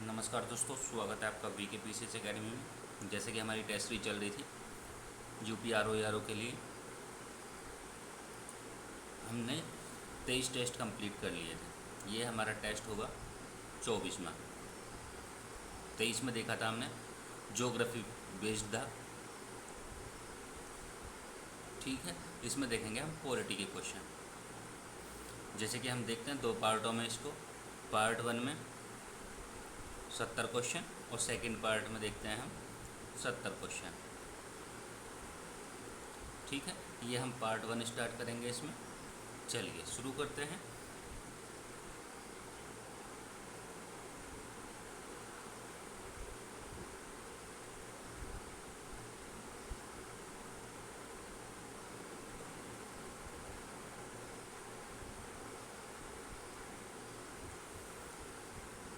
नमस्कार दोस्तों, स्वागत है आपका वी के पी सी एस अकेडमी में। जैसे कि हमारी टेस्ट भी चल रही थी यूपी आर ओ के लिए, हमने 23 टेस्ट कंप्लीट कर लिए थे। ये हमारा टेस्ट होगा 24वां। 23 में देखा था हमने ज्योग्राफी बेस्ड था, ठीक है। इसमें देखेंगे हम पॉलिटी के क्वेश्चन। जैसे कि हम देखते हैं दो पार्टों में इसको। पार्ट 1 में 70 क्वेश्चन और सेकंड पार्ट में देखते हैं हम 70 क्वेश्चन, ठीक है। ये हम पार्ट 1 स्टार्ट करेंगे इसमें। चलिए शुरू करते हैं।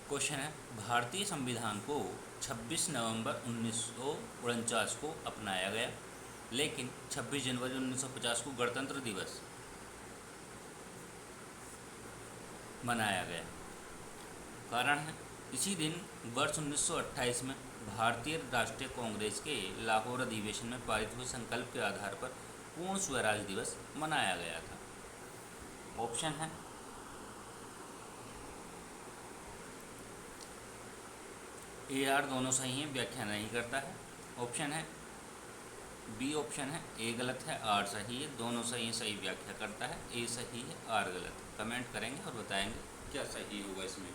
क्वेश्चन है, भारतीय संविधान को 26 नवंबर 1949 को अपनाया गया, लेकिन 26 जनवरी 1950 को गणतंत्र दिवस मनाया गया। कारण है, इसी दिन वर्ष 1928 में भारतीय राष्ट्रीय कांग्रेस के लाहौर अधिवेशन में पारित हुए संकल्प के आधार पर पूर्ण स्वराज दिवस मनाया गया था। ऑप्शन है ए आर दोनों सही हैं, व्याख्या नहीं करता है। ऑप्शन है बी, ऑप्शन है ए गलत है, आर सही है। दोनों सही है, सही व्याख्या करता है। ए सही है, आर गलत है। कमेंट करेंगे और बताएंगे क्या सही होगा इसमें।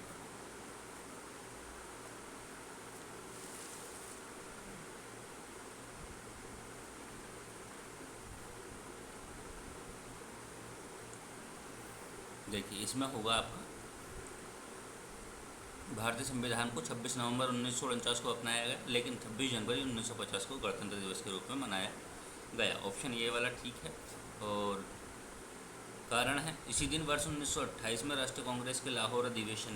देखिए इसमें होगा आपका, भारतीय संविधान को 26 नवंबर 1949 को अपनाया गया, लेकिन 26 जनवरी 1950 को गणतंत्र दिवस के रूप में मनाया गया। ऑप्शन ये वाला ठीक है। और कारण है, इसी दिन वर्ष 1928 में राष्ट्रीय कांग्रेस के लाहौर अधिवेशन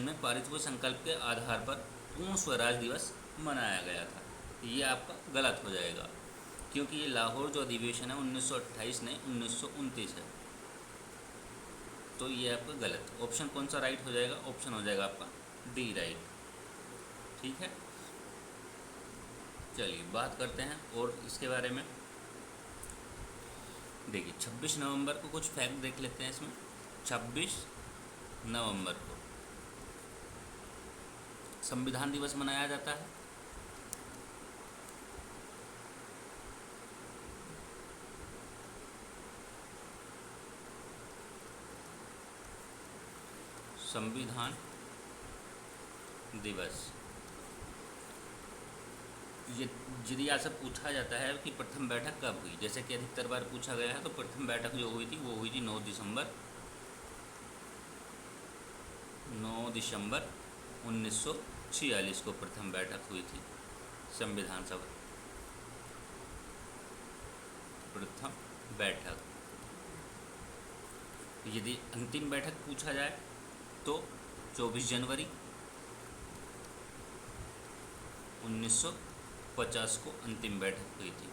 में पारित हुए संकल्प के आधार पर पूर्ण स्वराज दिवस मनाया गया था। ये आपका गलत हो जाएगा, क्योंकि ये लाहौर जो अधिवेशन है 1928 नहीं 1929 है, तो ये आपका गलत। ऑप्शन कौन सा राइट हो जाएगा? ऑप्शन हो जाएगा आपका डी राइट, ठीक है। चलिए बात करते हैं और इसके बारे में। देखिए 26 नवंबर को कुछ फैक्ट देख लेते हैं इसमें। 26 नवंबर को संविधान दिवस मनाया जाता है। संविधान दिवस यदि आपसे पूछा जाता है कि प्रथम बैठक कब हुई, जैसे कि अधिकतर बार पूछा गया है, तो प्रथम बैठक जो हुई थी वो हुई थी 9 दिसंबर 1946 को प्रथम बैठक हुई थी संविधान सभा। प्रथम बैठक। यदि अंतिम बैठक पूछा जाए तो 24 जनवरी 1950 को अंतिम बैठक हुई थी।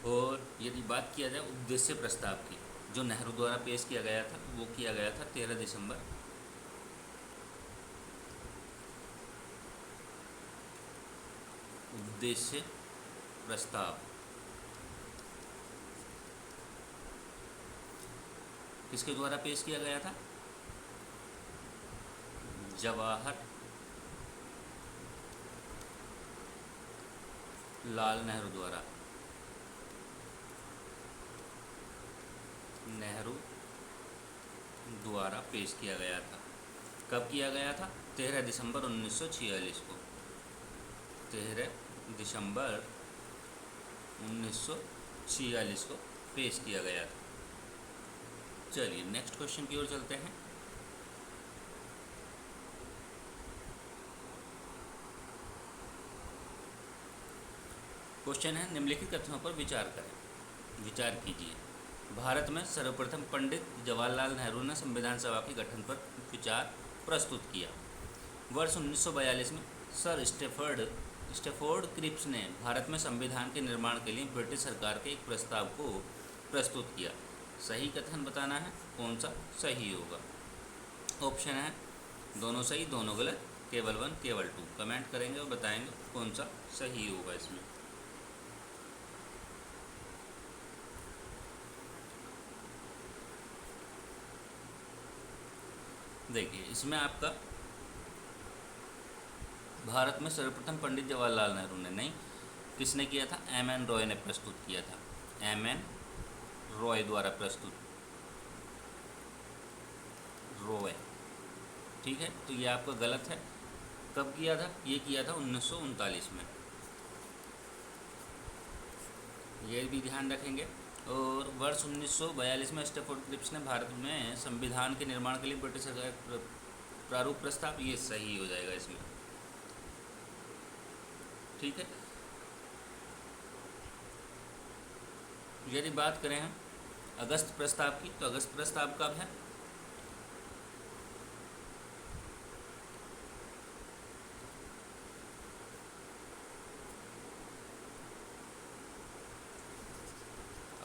और यदि बात किया जाए उद्देश्य प्रस्ताव की, जो नेहरू द्वारा पेश किया गया था, वो किया गया था 13 दिसंबर। उद्देश्य प्रस्ताव किसके द्वारा पेश किया गया था? जवाहर लाल नेहरू द्वारा। पेश किया गया था। कब किया गया था? 13 दिसंबर 1946 को। 13 दिसंबर 1946 को पेश किया गया था। चलिए नेक्स्ट क्वेश्चन की ओर चलते हैं। क्वेश्चन है, निम्नलिखित कथनों पर विचार करें। विचार कीजिए। भारत में सर्वप्रथम पंडित जवाहरलाल नेहरू ने संविधान सभा के गठन पर विचार प्रस्तुत किया। वर्ष 1942 में सर स्टैफोर्ड क्रिप्स ने भारत में संविधान के निर्माण के लिए ब्रिटिश सरकार के एक प्रस्ताव को प्रस्तुत किया। सही कथन बताना है, कौन सा सही होगा। ऑप्शन है दोनों सही, दोनों गलत, केवल 1 केवल 2। कमेंट करेंगे और बताएंगे कौन सा सही होगा इसमें। देखिए, इसमें आपका भारत में सर्वप्रथम पंडित जवाहरलाल नेहरू ने नहीं, किसने किया था, एम.एन. रॉय ने प्रस्तुत किया था। एम.एन. रॉय द्वारा प्रस्तुत, रॉय, ठीक है। तो ये आपका गलत है। कब किया था, ये किया था 1939 में, ये भी ध्यान रखेंगे। और वर्ष 1942 में स्टैफोर्ड क्रिप्स ने भारत में संविधान के निर्माण के लिए ब्रिटिश सरकार प्रारूप प्रस्ताव, ये सही हो जाएगा इसमें, ठीक है। यदि बात करें हम अगस्त प्रस्ताव की, तो अगस्त प्रस्ताव कब है,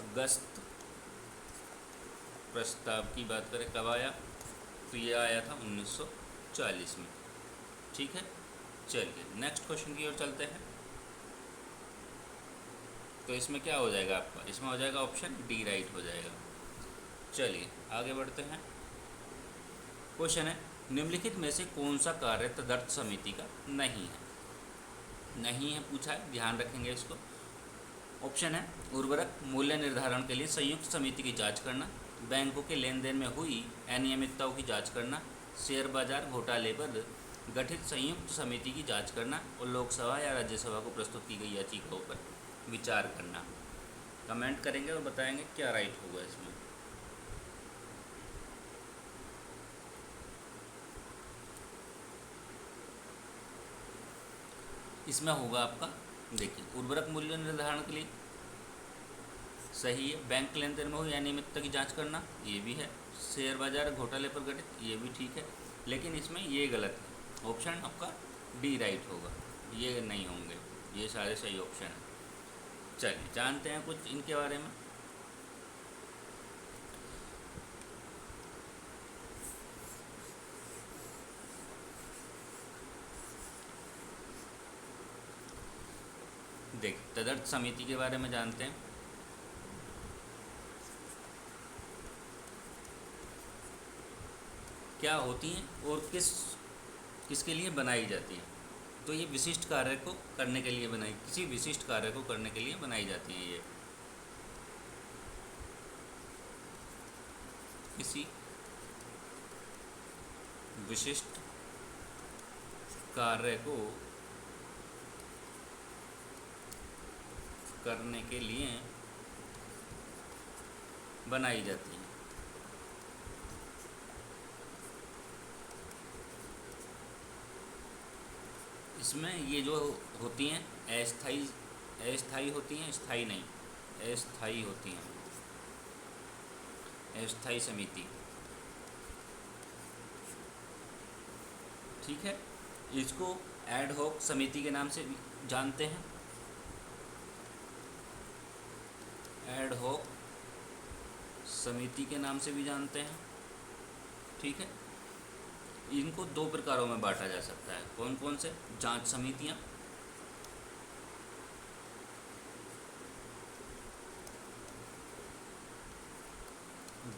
अगस्त प्रस्ताव की बात करें कब आया, तो ये आया था 1940 में, ठीक है। चलिए नेक्स्ट क्वेश्चन की ओर चलते हैं। तो इसमें क्या हो जाएगा आपका, इसमें हो जाएगा ऑप्शन डी राइट हो जाएगा। चलिए आगे बढ़ते हैं। क्वेश्चन है, निम्नलिखित में से कौन सा कार्य तदर्थ समिति का नहीं है, नहीं है पूछा है, ध्यान रखेंगे इसको। ऑप्शन है उर्वरक मूल्य निर्धारण के लिए संयुक्त समिति की जांच करना, बैंकों के लेन देन में हुई अनियमितताओं की जांच करना, शेयर बाजार घोटाले पर गठित संयुक्त समिति की जांच करना, और लोकसभा या राज्यसभा को प्रस्तुत की गई याचिकाओं पर विचार करना। कमेंट करेंगे और बताएंगे क्या राइट होगा इसमें। इसमें होगा आपका, देखिए, उर्वरक मूल्य निर्धारण के लिए सही है, बैंक लेन देन में हुई अनियमितता की जांच करना, ये भी है, शेयर बाजार घोटाले पर गठित, ये भी ठीक है, लेकिन इसमें ये गलत है। ऑप्शन आपका डी राइट होगा, ये नहीं होंगे, ये सारे सही ऑप्शन हैं। चलिए जानते हैं कुछ इनके बारे में। देख, तदर्थ समिति के बारे में जानते हैं। क्या होती हैं और किसके लिए बनाई जाती हैं। तो ये विशिष्ट कार्य को करने के लिए बनाई, किसी विशिष्ट कार्य को करने के लिए बनाई जाती हैं। ये किसी विशिष्ट कार्य को करने के लिए बनाई जाती हैं। इसमें ये जो होती हैं अस्थाई होती हैं, स्थाई नहीं, अस्थाई होती हैं, अस्थाई समिति, ठीक है। इसको एड हॉक समिति के नाम से जानते हैं, एड हॉक समिति के नाम से भी जानते हैं, ठीक है। इनको दो प्रकारों में बांटा जा सकता है, कौन कौन से, जांच समितियां,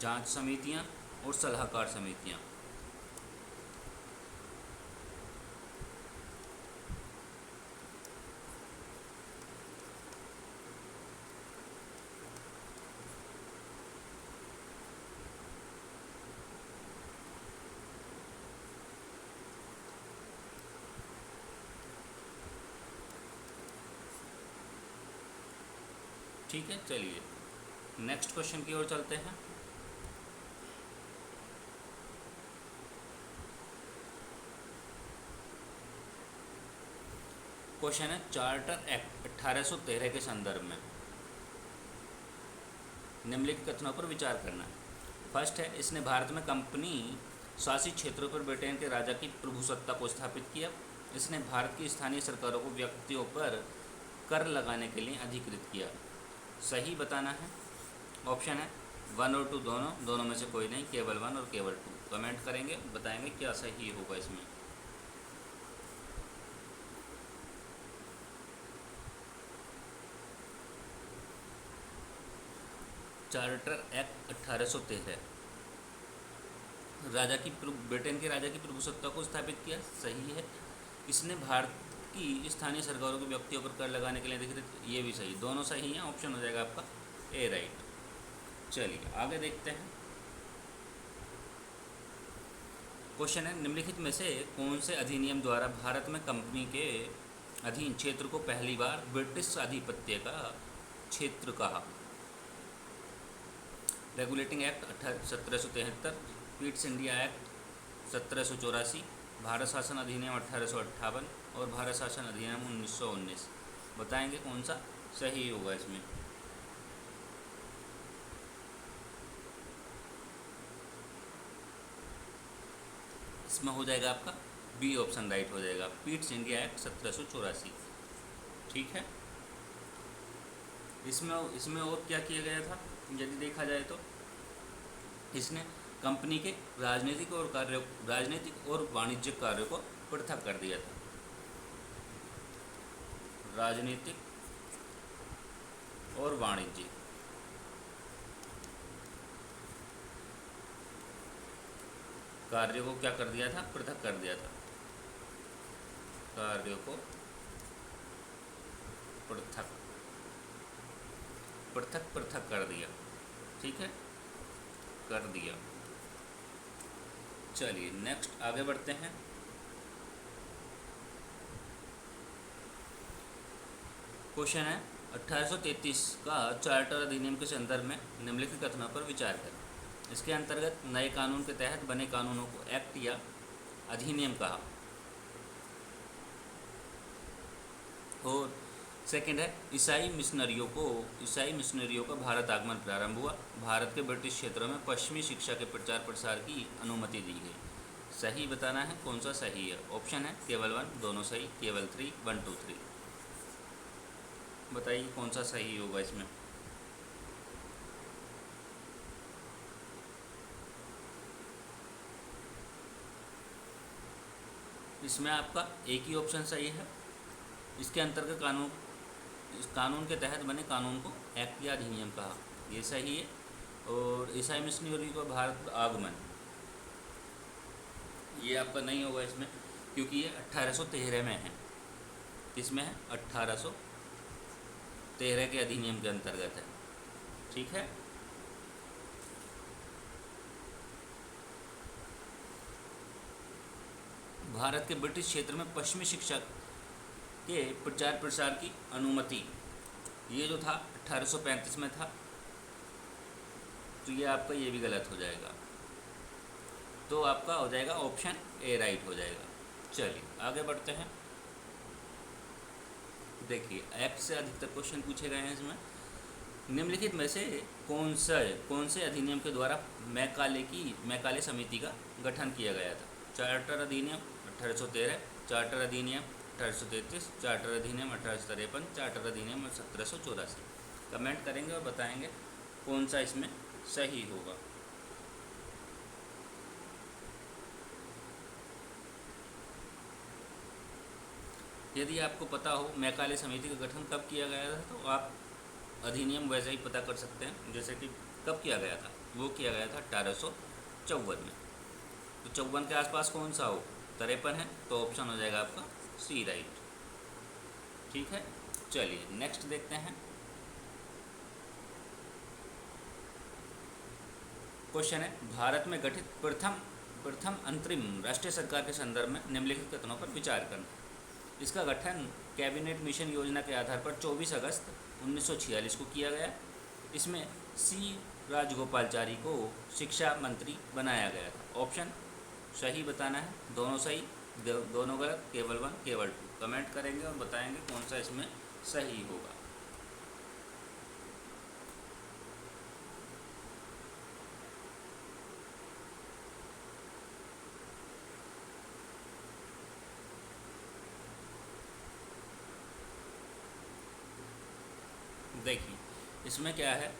जांच समितियां और सलाहकार समितियां। ठीक है, चलिए नेक्स्ट क्वेश्चन की ओर चलते हैं। क्वेश्चन है, चार्टर एक्ट 1813 के संदर्भ में निम्नलिखित कथनों पर विचार करना है। फर्स्ट है, इसने भारत में कंपनी शासित क्षेत्रों पर ब्रिटेन के राजा की प्रभुसत्ता को स्थापित किया। इसने भारत की स्थानीय सरकारों को व्यक्तियों पर कर लगाने के लिए अधिकृत किया। सही बताना है। ऑप्शन है 1 और 2 दोनों, दोनों में से कोई नहीं, केवल 1 और केवल 2। कमेंट करेंगे, बताएंगे क्या सही होगा इसमें। चार्टर एक्ट 1813 ब्रिटेन के राजा की प्रभुसत्ता को स्थापित किया। सही है। इसने भारत की स्थानीय सरकारों के व्यक्तियों पर कर लगाने के लिए अधिकृत, ये भी सही, दोनों सही हैं। ऑप्शन हो जाएगा आपका ए राइट। चलिए आगे देखते हैं। क्वेश्चन है, निम्नलिखित में से कौन से अधिनियम द्वारा भारत में कंपनी के अधीन क्षेत्र को पहली बार ब्रिटिश आधिपत्य का क्षेत्र कहा? Regulating act 1773, east India act 1784, Bharat शासन अधिनियम 1858 और भारत शासन अधिनियम 1919। बताएंगे कौन सा सही होगा इसमें। इसमें हो जाएगा आपका बी ऑप्शन राइट हो जाएगा, ईस्ट इंडिया एक्ट 1784। ठीक है। इसमें और क्या किया गया था यदि देखा जाए तो, इसने कंपनी के राजनीतिक और वाणिज्यिक कार्यों को पृथक कर दिया था। राजनीतिक और वाणिज्यिक कार्यों को क्या कर दिया था? पृथक कर दिया था। कार्यों को पृथक कर दिया। ठीक है, कर दिया। चलिए नेक्स्ट आगे बढ़ते हैं। क्वेश्चन है, 1833 का चार्टर अधिनियम के संदर्भ में निम्नलिखित कथनों पर विचार करें। इसके अंतर्गत नए कानून के तहत बने कानूनों को एक्ट या अधिनियम कहा। और सेकंड है, ईसाई मिशनरियों का भारत आगमन प्रारंभ हुआ। भारत के ब्रिटिश क्षेत्रों में पश्चिमी शिक्षा के प्रचार प्रसार की अनुमति दी गई। सही बताना है कौन सा सही है। ऑप्शन है केवल 1 दोनों सही, केवल 3 1 2 3। बताइए कौन सा सही होगा इसमें। इसमें आपका एक ही ऑप्शन सही है। इसके अंतर्गत इस कानून के तहत बने कानून को एक्ट या अधिनियम कहा, ये सही है। और ईसाई मिशनरी का भारत आगमन, ये आपका नहीं होगा इसमें, क्योंकि ये 1813 में है। इसमें है 1813 के अधिनियम के अंतर्गत है। ठीक है। भारत के ब्रिटिश क्षेत्र में पश्चिमी शिक्षा के प्रचार प्रसार की अनुमति, ये जो था 1835 में था, तो ये आपका ये भी गलत हो जाएगा। तो आपका हो जाएगा ऑप्शन ए राइट हो जाएगा। चलिए आगे बढ़ते हैं। देखिए एक्ट से अधिकतर क्वेश्चन पूछे गए हैं इसमें। निम्नलिखित में से कौन से अधिनियम के द्वारा मैकाले समिति का गठन किया गया था? चार्टर अधिनियम 1813, चार्टर अधिनियम 1833, चार्टर अधिनियम 1853, चार्टर अधिनियम 1784। कमेंट करेंगे और बताएंगे कौन सा इसमें सही होगा। यदि आपको पता हो मैकाले समिति का गठन कब किया गया था, तो आप अधिनियम वैसे ही पता कर सकते हैं। जैसे कि कब किया गया था, वो किया गया था 1854 में। तो 54 के आसपास कौन सा हो? 53 है, तो ऑप्शन हो जाएगा आपका सी राइट। ठीक है। चलिए नेक्स्ट देखते हैं। क्वेश्चन है, भारत में गठित प्रथम अंतरिम राष्ट्रीय सरकार के संदर्भ में निम्नलिखित कथनों पर विचार करना। इसका गठन कैबिनेट मिशन योजना के आधार पर 24 अगस्त 1946 को किया गया। इसमें सी राजगोपालचारी को शिक्षा मंत्री बनाया गया था। ऑप्शन सही बताना है, दोनों सही दोनों गलत, केवल 1 केवल 2। कमेंट करेंगे और बताएंगे कौन सा इसमें सही होगा। देखिए इसमें क्या है,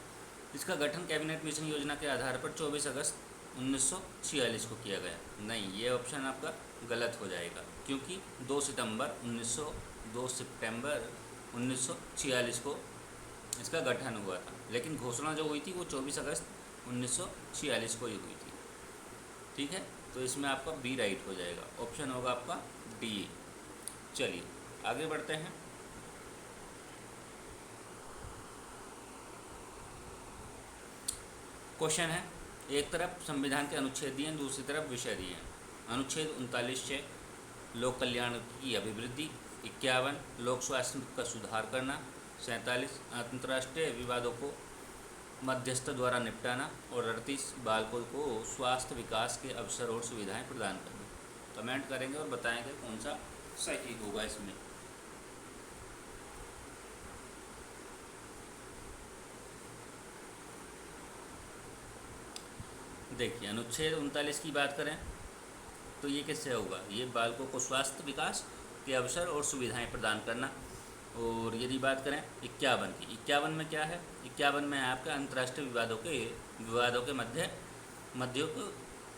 इसका गठन कैबिनेट मिशन योजना के आधार पर 24 अगस्त 1946 को किया गया। नहीं, ये ऑप्शन आपका गलत हो जाएगा, क्योंकि 2 सितंबर 1946 को इसका गठन हुआ था, लेकिन घोषणा जो हुई थी वो 24 अगस्त 1946 को ही हुई थी। ठीक है, तो इसमें आपका बी राइट हो जाएगा, ऑप्शन होगा आपका डी। चलिए आगे बढ़ते हैं। क्वेश्चन है, एक तरफ संविधान के अनुच्छेद दिए हैं, दूसरी तरफ विषय दिए हैं। अनुच्छेद 39 से लोक कल्याण की अभिवृद्धि, 51 लोक स्वास्थ्य का सुधार करना, 47 अंतर्राष्ट्रीय विवादों को मध्यस्थ द्वारा निपटाना, और 38 बालकों को स्वास्थ्य विकास के अवसर और सुविधाएं प्रदान करना। कमेंट करेंगे और बताएंगे कौन सा सही होगा इसमें। देखिए अनुच्छेद 39 की बात करें तो ये किससे होगा, ये बालकों को स्वास्थ्य विकास के अवसर और सुविधाएं प्रदान करना। और यदि बात करें 51 की, 51 में क्या है, 51 में आपका अंतर्राष्ट्रीय विवादों के मध्यों को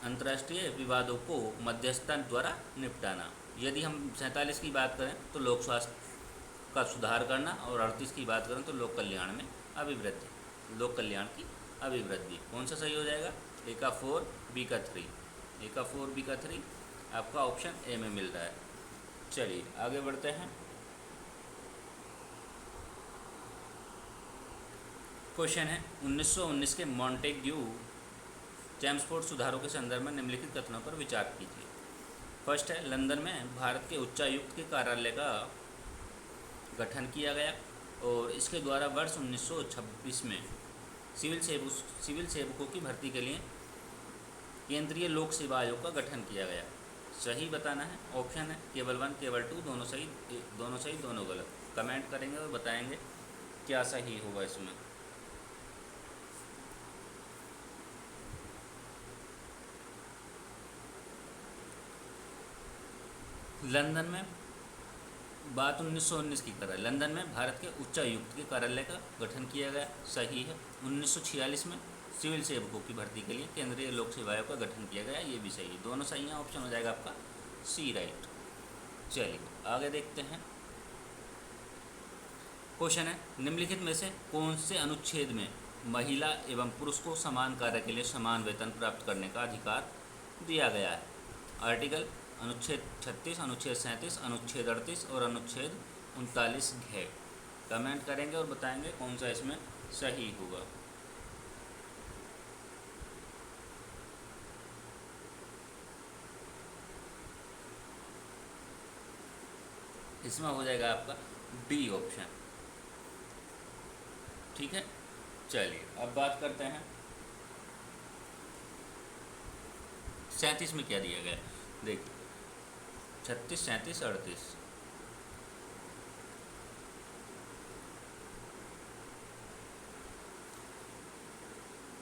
अंतर्राष्ट्रीय विवादों को मध्यस्थता द्वारा निपटाना। यदि हम 47 की बात करें तो लोक स्वास्थ्य का सुधार करना, और 38 की बात करें तो लोक कल्याण में अभिवृद्धि, लोक कल्याण की अभिवृद्धि। कौन सा सही हो जाएगा, ए का 4 बी का 3, ए का 4 बी का 3 आपका ऑप्शन ए में मिल रहा है। चलिए आगे बढ़ते हैं। क्वेश्चन है, 1919 के मॉन्टेग्यू चैम्सफोर्ड सुधारों के संदर्भ में निम्नलिखित कथनों पर विचार कीजिए। फर्स्ट है, लंदन में भारत के उच्चायुक्त के कार्यालय का गठन किया गया, और इसके द्वारा वर्ष 1926 में सिविल सेवकों की भर्ती के लिए केंद्रीय लोक सेवा आयोग का गठन किया गया। सही बताना है, ऑप्शन है केवल 1 केवल 2, दोनों सही दोनों गलत। कमेंट करेंगे और बताएंगे क्या सही होगा इसमें। लंदन में बात 1919 की कर रहा है, लंदन में भारत के उच्चायुक्त के कार्यालय का गठन किया गया, सही है। 1946 में सिविल सेवकों की भर्ती के लिए केंद्रीय लोक सेवा आयोग का गठन किया गया, ये भी सही है, दोनों सही हैं, ऑप्शन हो जाएगा आपका सी राइट। चलिए आगे देखते हैं। क्वेश्चन है, निम्नलिखित में से कौन से अनुच्छेद में महिला एवं पुरुष को समान कार्य के लिए समान वेतन प्राप्त करने का अधिकार दिया गया है। आर्टिकल अनुच्छेद 36, अनुच्छेद 37, अनुच्छेद 38 और अनुच्छेद 39 घ। कमेंट करेंगे और बताएंगे कौन सा इसमें सही होगा। इसमें हो जाएगा आपका डी ऑप्शन। ठीक है, चलिए अब बात करते हैं 37 में क्या दिया गया। देखिए 36, 37, 38,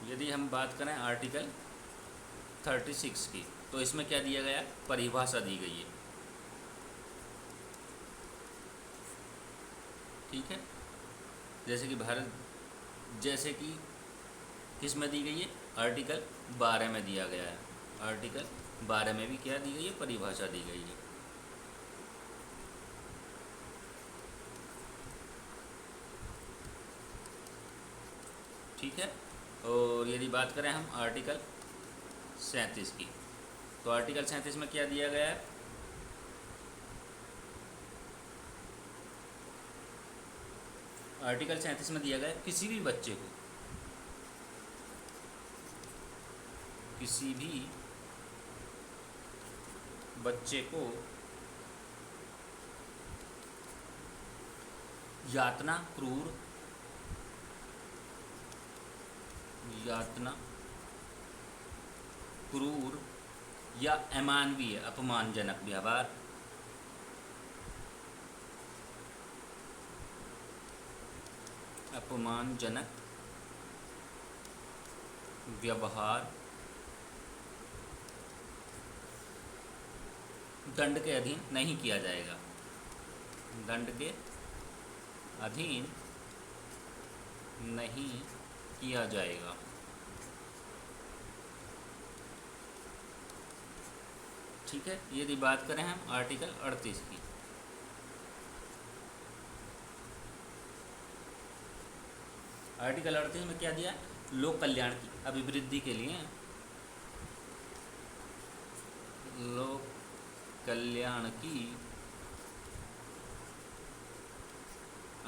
यदि हम बात करें आर्टिकल 36 की, तो इसमें क्या दिया गया, परिभाषा दी गई है। ठीक है, जैसे कि किस में दी गई है, आर्टिकल 12 में दिया गया है। आर्टिकल 12 में भी क्या दी गई है, परिभाषा दी गई है। ठीक है, और यदि बात करें हम आर्टिकल 37 की, तो आर्टिकल 37 में क्या दिया गया है, आर्टिकल 37 में दिया गया है किसी भी बच्चे को यातना क्रूर या अमानवीय अपमानजनक व्यवहार, दंड के अधीन नहीं किया जाएगा, दंड के अधीन नहीं किया जाएगा। ठीक है, यदि बात करें हम आर्टिकल 38 की, आर्टिकल 38 में क्या दिया है? लोक कल्याण की अभिवृद्धि के लिए, लोक कल्याण की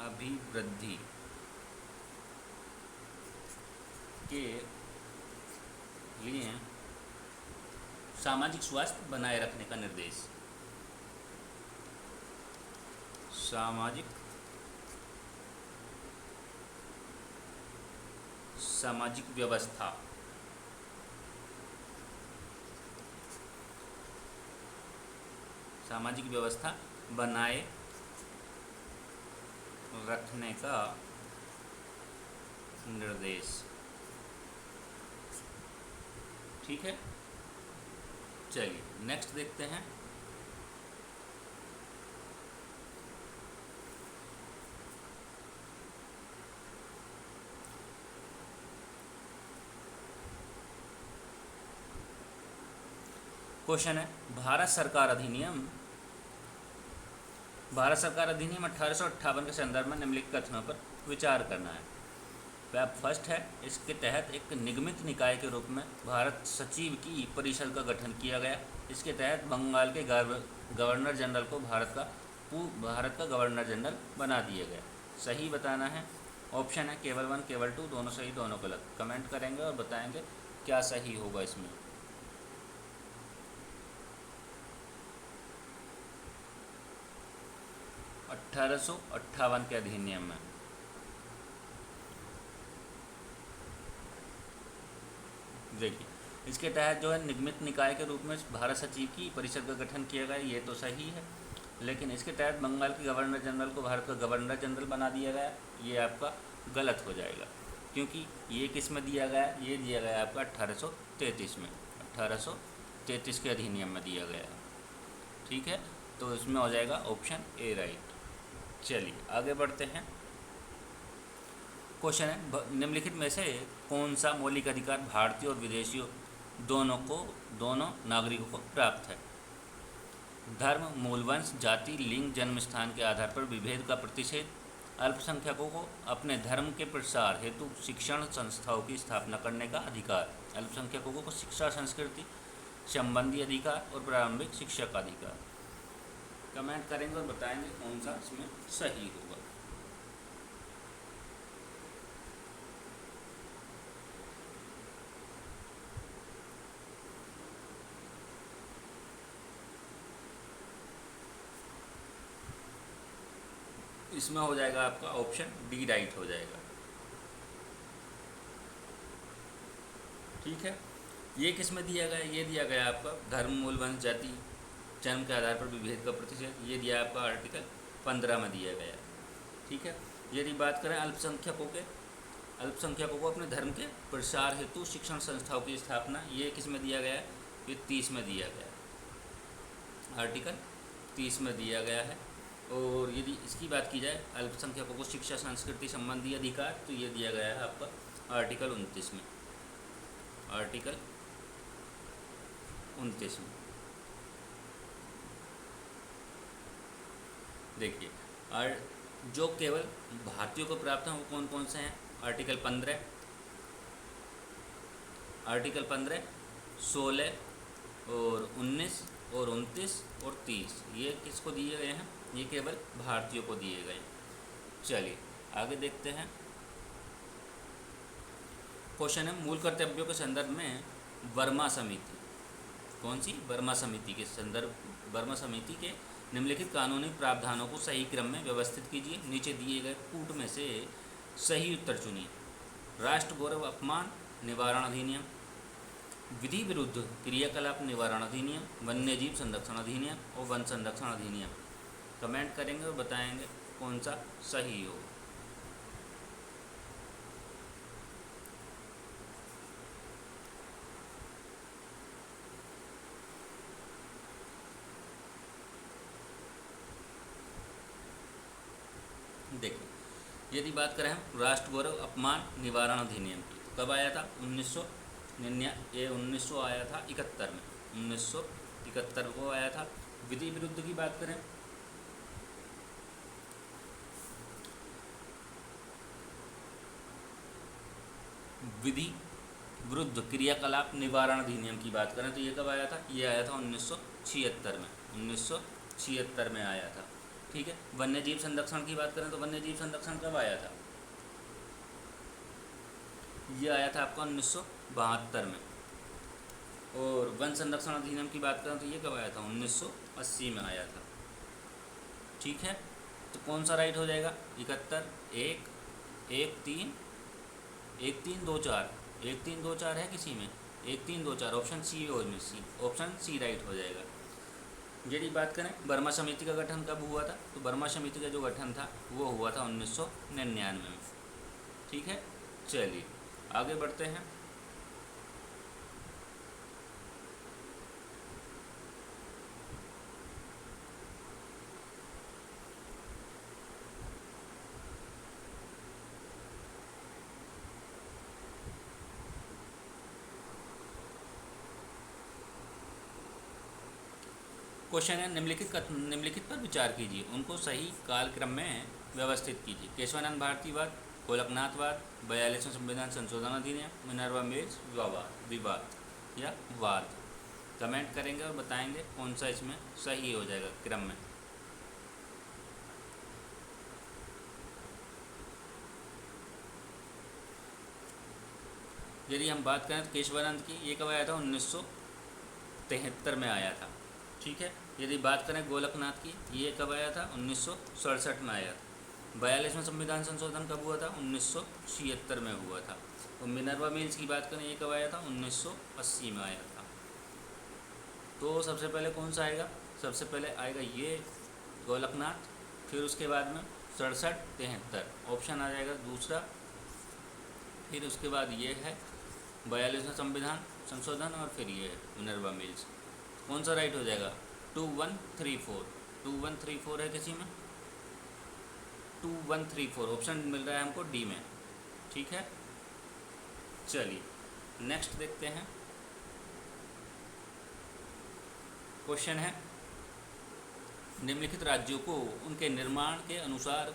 अभिवृद्धि के लिए सामाजिक स्वास्थ्य बनाए रखने का निर्देश। सामाजिक सामाजिक व्यवस्था सामाजिक व्यवस्था बनाए रखने का निर्देश। ठीक है, चलिए नेक्स्ट देखते हैं। क्वेश्चन है, भारत सरकार अधिनियम 1858 के संदर्भ में निम्नलिखित कथनों पर विचार करना है। वह फर्स्ट है, इसके तहत एक निगमित निकाय के रूप में भारत सचिव की परिषद का गठन किया गया। इसके तहत बंगाल के गवर्नर जनरल को भारत का गवर्नर जनरल बना दिया गया। सही बताना है। ऑप्शन है केवल 1 केवल 2, दोनों सही दोनों गलत। कमेंट करेंगे और बताएंगे क्या सही होगा इसमें। अठारह सौ अट्ठावन के अधिनियम में देखिए, इसके तहत जो है निगमित निकाय के रूप में भारत सचिव की परिषद का गठन किया गया, ये तो सही है। लेकिन इसके तहत बंगाल के गवर्नर जनरल को भारत का गवर्नर जनरल बना दिया गया, ये आपका गलत हो जाएगा। क्योंकि ये किस में दिया गया? ये दिया गया आपका 1833 में, 1833 के अधिनियम में दिया गया है। ठीक है, तो इसमें हो जाएगा ऑप्शन ए राइट। चलिए आगे बढ़ते हैं। क्वेश्चन है, निम्नलिखित में से कौन सा मौलिक अधिकार भारतीय और विदेशियों दोनों नागरिकों को प्राप्त है? धर्म, मूल वंश, जाति, लिंग, जन्म स्थान के आधार पर विभेद का प्रतिषेध, अल्पसंख्यकों को अपने धर्म के प्रसार हेतु शिक्षण संस्थाओं की स्थापना करने का अधिकार। अल्पसंख्यकों को शिक्षा संस्कृति संबंधी अधिकार और प्रारंभिक शिक्षा का अधिकार। कमेंट करेंगे और बताएंगे कौन सा इसमें सही होगा। इसमें हो जाएगा आपका ऑप्शन डी राइट हो जाएगा। ठीक है, ये किस में दिया गया? ये दिया गया आपका धर्म, मूल वंश, जाति, जन्म के आधार पर विभेद का प्रतिषेध, ये दिया आपका आर्टिकल 15 में दिया गया। ठीक है, यदि बात करें अल्पसंख्यकों को अपने धर्म के प्रसार हेतु शिक्षण संस्थाओं की स्थापना, ये किस में दिया गया है? ये 30 में दिया गया, आर्टिकल 30 में दिया गया है। और यदि इसकी बात की जाए अल्पसंख्यकों को शिक्षा संस्कृति संबंधी अधिकार, तो ये दिया गया है आपका आर्टिकल 29 में, आर्टिकल 29 में। देखिए, और जो केवल भारतीयों को प्राप्त हैं वो कौन कौन से हैं? आर्टिकल 15, 16 और 19 और 29 और 30, ये किसको दिए गए हैं? ये केवल भारतीयों को दिए गए। चलिए आगे देखते हैं। क्वेश्चन है, मूल कर्तव्यों के संदर्भ में वर्मा समिति, कौन सी? वर्मा समिति के निम्नलिखित कानूनी प्रावधानों को सही क्रम में व्यवस्थित कीजिए। नीचे दिए गए कूट में से सही उत्तर चुनिए। राष्ट्र गौरव अपमान निवारण अधिनियम, विधि विरुद्ध क्रियाकलाप निवारण अधिनियम, वन्यजीव संरक्षण अधिनियम और वन संरक्षण अधिनियम। कमेंट करेंगे और बताएंगे कौन सा सही हो। देखिए, यदि बात करें हम राष्ट्र गौरव अपमान निवारण अधिनियम की, तो कब आया था? 1900 आया था 71 में, 1971 को आया था। विधि विरुद्ध की बात करें, विधि विरुद्ध क्रियाकलाप निवारण अधिनियम की बात करें तो ये कब आया था? ये आया था 1976 में, 1976 में आया था। ठीक है। वन्य जीव संरक्षण की बात करें तो वन्य जीव संरक्षण कब आया था? ये आया था आपका 1972 में। और वन संरक्षण अधिनियम की बात करें तो ये कब आया था? 1980 में आया था। ठीक है। तो कौन सा राइट हो जाएगा? 71, 1, 1, 3, 1, 3, 2, 4, 1, 3, 2, 4 है किसी में? 1, 3, 2, 4 ऑप्शन सी और में सी, ऑप्शन सी राइट हो जाएगा। यदि बात करें बर्मा समिति का गठन कब हुआ था, तो बर्मा समिति का जो गठन था वो हुआ था 1999 में। ठीक है। चलिए आगे बढ़ते हैं। क्वेश्चन है निम्नलिखित पर विचार कीजिए, उनको सही कालक्रम में व्यवस्थित कीजिए। केशवानंद भारतीवाद, गोलकनाथवाद, 42वां संविधान संशोधन अधिनियम, मिनर्वा मिल्स विवाद या वाद। कमेंट करेंगे और बताएंगे कौन सा इसमें सही हो जाएगा क्रम में। यदि हम बात करें तो केशवानंद की, ये कब आया था? 1973 में आया था। ठीक है। यदि बात करें गोलकनाथ की, ये कब आया था? 1967 में आया था। 42वां संविधान संशोधन कब हुआ था? 1976 में हुआ था। और मिनर्वा मिल्स की बात करें, ये कब आया था? 1980 में आया था। तो सबसे पहले कौन सा आएगा? सबसे पहले आएगा ये गोलकनाथ, फिर उसके बाद में 67, 73 ऑप्शन आ जाएगा दूसरा। फिर उसके बाद ये है 42वां संविधान संशोधन और फिर ये है मिनर्वा मिल्स। कौन सा राइट हो जाएगा? 2134, 2134 है किसी में? 2134 ऑप्शन मिल रहा है हमको डी में। ठीक है। चलिए नेक्स्ट देखते हैं। क्वेश्चन है निम्नलिखित राज्यों को उनके निर्माण के अनुसार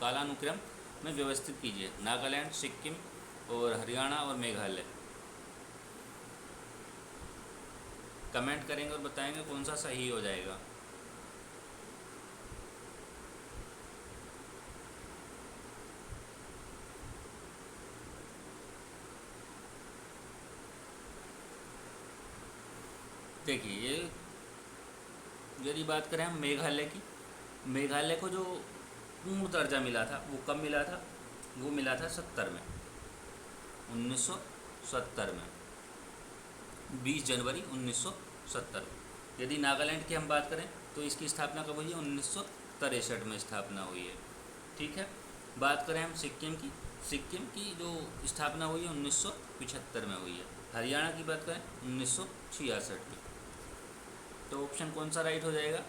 कालानुक्रम में व्यवस्थित कीजिए। नागालैंड, सिक्किम और हरियाणा और मेघालय। कमेंट करेंगे और बताएंगे कौन सा सही हो जाएगा। देखिए यदि बात करें हम मेघालय की, मेघालय को जो पूर्ण दर्जा मिला था वो कब मिला था? वो मिला था 70 में, 1970 में, 20 जनवरी 1970। यदि नागालैंड की हम बात करें तो इसकी स्थापना कब हुई है? 1963 में स्थापना हुई है। ठीक है। बात करें हम सिक्किम की, सिक्किम की जो स्थापना हुई है 1975 में हुई है। हरियाणा की बात करें 1966 में। तो ऑप्शन कौन सा राइट हो जाएगा?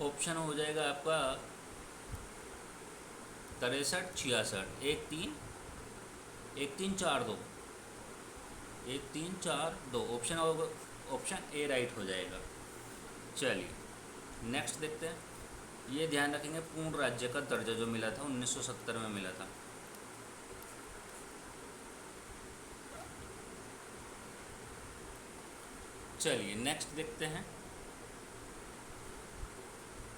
ऑप्शन हो जाएगा आपका 63, 66, 1, 3, 1, 3, 4, 2, 1, 3, 4, 2 ऑप्शन होगा, ऑप्शन ए राइट हो जाएगा। चलिए नेक्स्ट देखते हैं। ये ध्यान रखेंगे पूर्ण राज्य का दर्जा जो मिला था 1970 में मिला था। चलिए नेक्स्ट देखते हैं।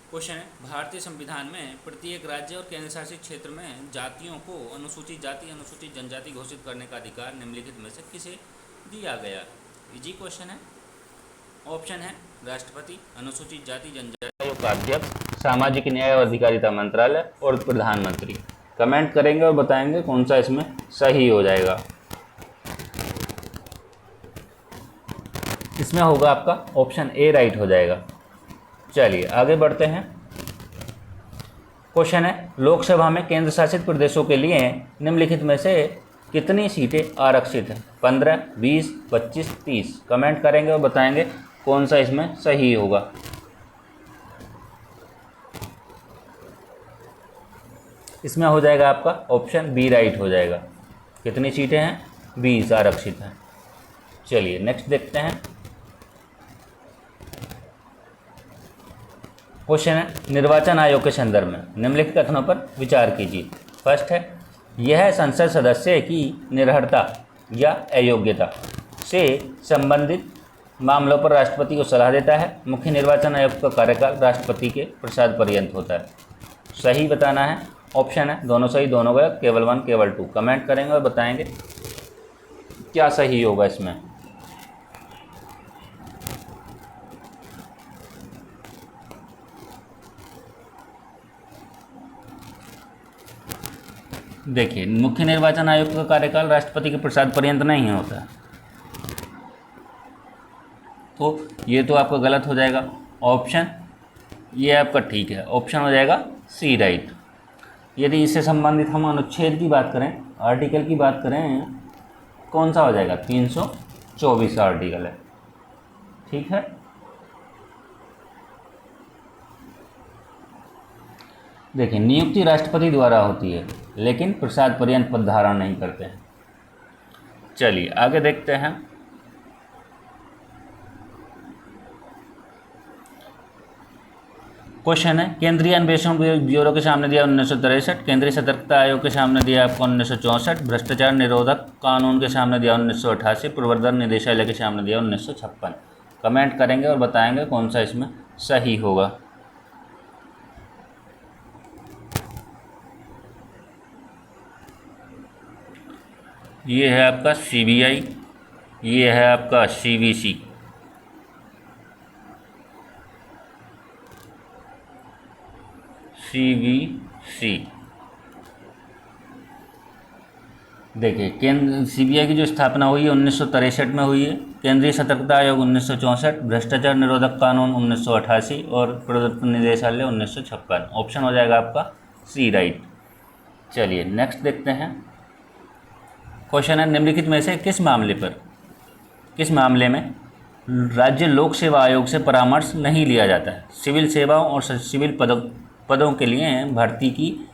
क्वेश्चन है भारतीय संविधान में प्रत्येक राज्य और केंद्र शासित क्षेत्र में जातियों को अनुसूचित जाति अनुसूचित जनजाति घोषित करने का अधिकार निम्नलिखित में से किसे दिया गया? इजी क्वेश्चन है। ऑप्शन है राष्ट्रपति, अनुसूचित जाति जनजाति आयोग का अध्यक्ष, सामाजिक न्याय और अधिकारिता मंत्रालय और प्रधानमंत्री। कमेंट करेंगे और बताएंगे कौन सा इसमें सही हो जाएगा। इसमें होगा आपका ऑप्शन ए राइट हो जाएगा। चलिए आगे बढ़ते हैं। क्वेश्चन है लोकसभा में केंद्र शासित प्रदेशों के लिए निम्नलिखित में से कितनी सीटें आरक्षित हैं? 15, 20, 25, 30। कमेंट करेंगे और बताएंगे कौन सा इसमें सही होगा। इसमें हो जाएगा आपका ऑप्शन बी राइट हो जाएगा। कितनी सीटें हैं? 20 आरक्षित हैं। चलिए नेक्स्ट देखते हैं। क्वेश्चन है, निर्वाचन आयोग के संदर्भ में निम्नलिखित कथनों पर विचार कीजिए। फर्स्ट है, यह संसद सदस्य की निर्भरता या अयोग्यता से संबंधित मामलों पर राष्ट्रपति को सलाह देता है। मुख्य निर्वाचन आयुक्त का कार्यकाल राष्ट्रपति के प्रसाद पर्यंत होता है। सही बताना है। ऑप्शन है दोनों सही दोनों गलत, केवल 1 केवल 2। कमेंट करेंगे और बताएंगे क्या सही होगा इसमें। देखिए, मुख्य निर्वाचन आयुक्त का कार्यकाल राष्ट्रपति के प्रसाद पर्यंत नहीं होता, तो ये तो आपका गलत हो जाएगा। ऑप्शन ये आपका ठीक है, ऑप्शन हो जाएगा सी राइट। यदि इससे संबंधित हम अनुच्छेद की बात करें, आर्टिकल की बात करें, कौन सा हो जाएगा? 324 आर्टिकल है। ठीक है। देखिए, नियुक्ति राष्ट्रपति द्वारा होती है लेकिन प्रसाद पर्यंत पद धारण नहीं करते हैं। चलिए आगे देखते हैं। क्वेश्चन है, केंद्रीय अन्वेषण ब्यूरो के सामने दिया 1963, केंद्रीय सतर्कता आयोग के सामने दिया आपको 1964, भ्रष्टाचार निरोधक कानून के सामने दिया 1988, प्रवर्तन निदेशालय के सामने दिया 1956। कमेंट करेंगे और बताएंगे कौन सा इसमें सही होगा। ये है आपका सीबीआई, ये है आपका सीबीसी। सीबीसी। देखिए, केंद्र सीबीआई की जो स्थापना हुई है 1963 में हुई है, केंद्रीय सतर्कता आयोग 1964, भ्रष्टाचार निरोधक कानून 1988 और प्रवर्तन निदेशालय 1956। ऑप्शन हो जाएगा आपका सी राइट। चलिए नेक्स्ट देखते हैं। क्वेश्चन है, निम्नलिखित में से किस मामले में राज्य लोक सेवा आयोग से परामर्श नहीं लिया जाता है? सिविल सेवाओं और सिविल पदों के लिए भर्ती की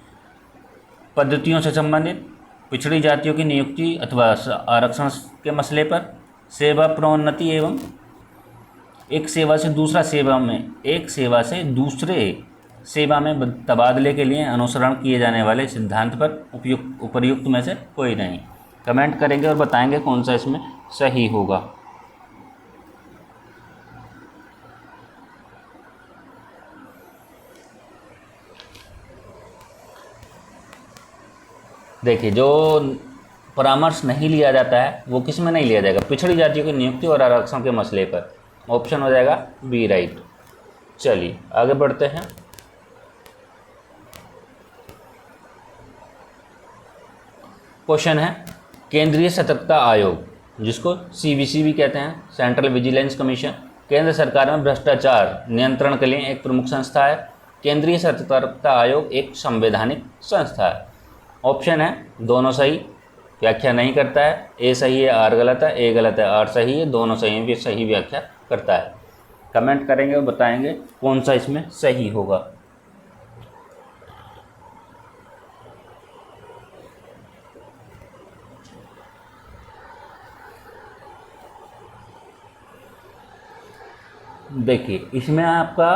पद्धतियों से संबंधित, पिछड़ी जातियों की नियुक्ति अथवा आरक्षण के मसले पर, सेवा प्रोन्नति एवं एक सेवा से दूसरे सेवा में तबादले के लिए अनुसरण किए जाने वाले सिद्धांत पर उपर्युक्त में से कोई नहीं। कमेंट करेंगे और बताएंगे कौन सा इसमें सही होगा। देखिए, जो परामर्श नहीं लिया जाता है वो किस में नहीं लिया जाएगा? पिछड़ी जातियों की नियुक्ति और आरक्षण के मसले पर। ऑप्शन हो जाएगा बी राइट। चलिए आगे बढ़ते हैं। क्वेश्चन है, केंद्रीय सतर्कता आयोग, जिसको सीबीसी भी कहते हैं, सेंट्रल विजिलेंस कमीशन, केंद्र सरकार में भ्रष्टाचार नियंत्रण के लिए एक प्रमुख संस्था है। केंद्रीय सतर्कता आयोग एक संवैधानिक संस्था है। ऑप्शन है दोनों सही, व्याख्या नहीं करता है। ए सही है, आर गलत है, ए गलत है, आर सही है, दोनों सही है, भी सही व्याख्या करता है। कमेंट करेंगे और बताएंगे कौन सा इसमें सही होगा। देखिए, इसमें आपका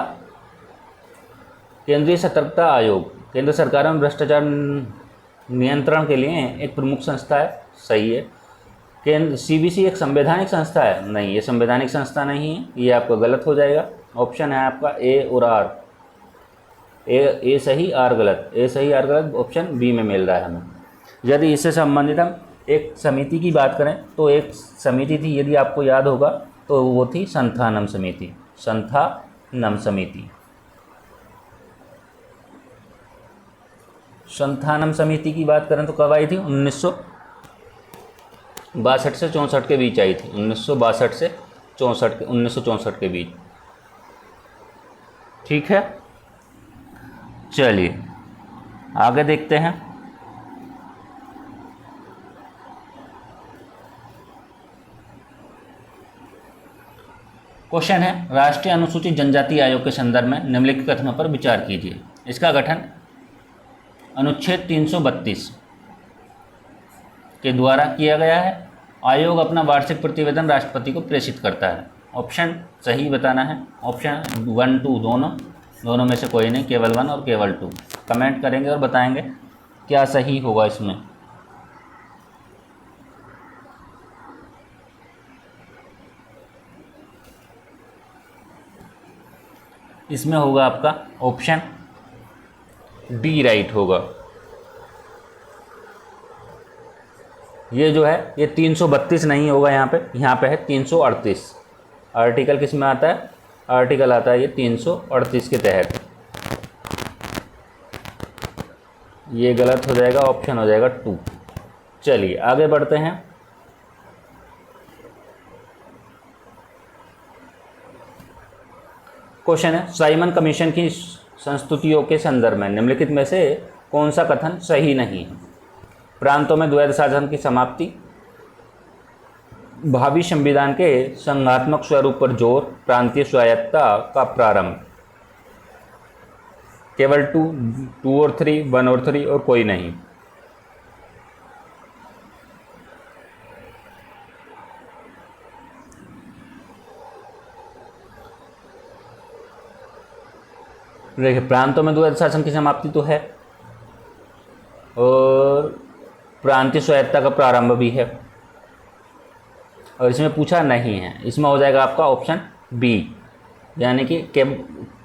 केंद्रीय सतर्कता आयोग केंद्र सरकार में भ्रष्टाचार नियंत्रण के लिए एक प्रमुख संस्था है, सही है। केंद्र सीबीसी एक संवैधानिक संस्था है, नहीं, ये संवैधानिक संस्था नहीं है, ये आपका गलत हो जाएगा। ऑप्शन है आपका ए और आर। ए सही, आर गलत, ए सही आर गलत, ऑप्शन बी में मिल रहा है हमें। यदि इससे संबंधित हम एक समिति की बात करें तो एक समिति थी, यदि आपको याद होगा तो वो थी संथानम समिति। संथानम समिति की बात करें तो कब आई थी? 1962 से 64 के बीच आई थी। 1962 से 1964 के बीच। ठीक है, चलिए आगे देखते हैं। क्वेश्चन है, राष्ट्रीय अनुसूचित जनजाति आयोग के संदर्भ में निम्नलिखित कथनों पर विचार कीजिए। इसका गठन अनुच्छेद 332 के द्वारा किया गया है। आयोग अपना वार्षिक प्रतिवेदन राष्ट्रपति को प्रेषित करता है। ऑप्शन सही बताना है। ऑप्शन 1 2 दोनों में से कोई नहीं, केवल 1 और केवल 2। कमेंट करेंगे और बताएंगे क्या सही होगा इसमें। इसमें होगा आपका ऑप्शन डी राइट होगा। ये जो है ये 332 नहीं होगा, यहाँ पे है 338। आर्टिकल किस में आता है? आर्टिकल आता है ये 338 के तहत। ये गलत हो जाएगा, ऑप्शन हो जाएगा 2। चलिए आगे बढ़ते हैं। क्वेश्चन है, साइमन कमीशन की संस्तुतियों के संदर्भ में निम्नलिखित में से कौन सा कथन सही नहीं है? प्रांतों में द्वैध शासन की समाप्ति, भावी संविधान के संघात्मक स्वरूप पर जोर, प्रांतीय स्वायत्तता का प्रारंभ। केवल 2 और 3, 1 और 3 और कोई नहीं। देखिए, प्रांतों में द्वैध शासन की समाप्ति तो है और प्रांतीय स्वायत्तता का प्रारंभ भी है, और इसमें पूछा नहीं है। इसमें हो जाएगा आपका ऑप्शन बी, यानी कि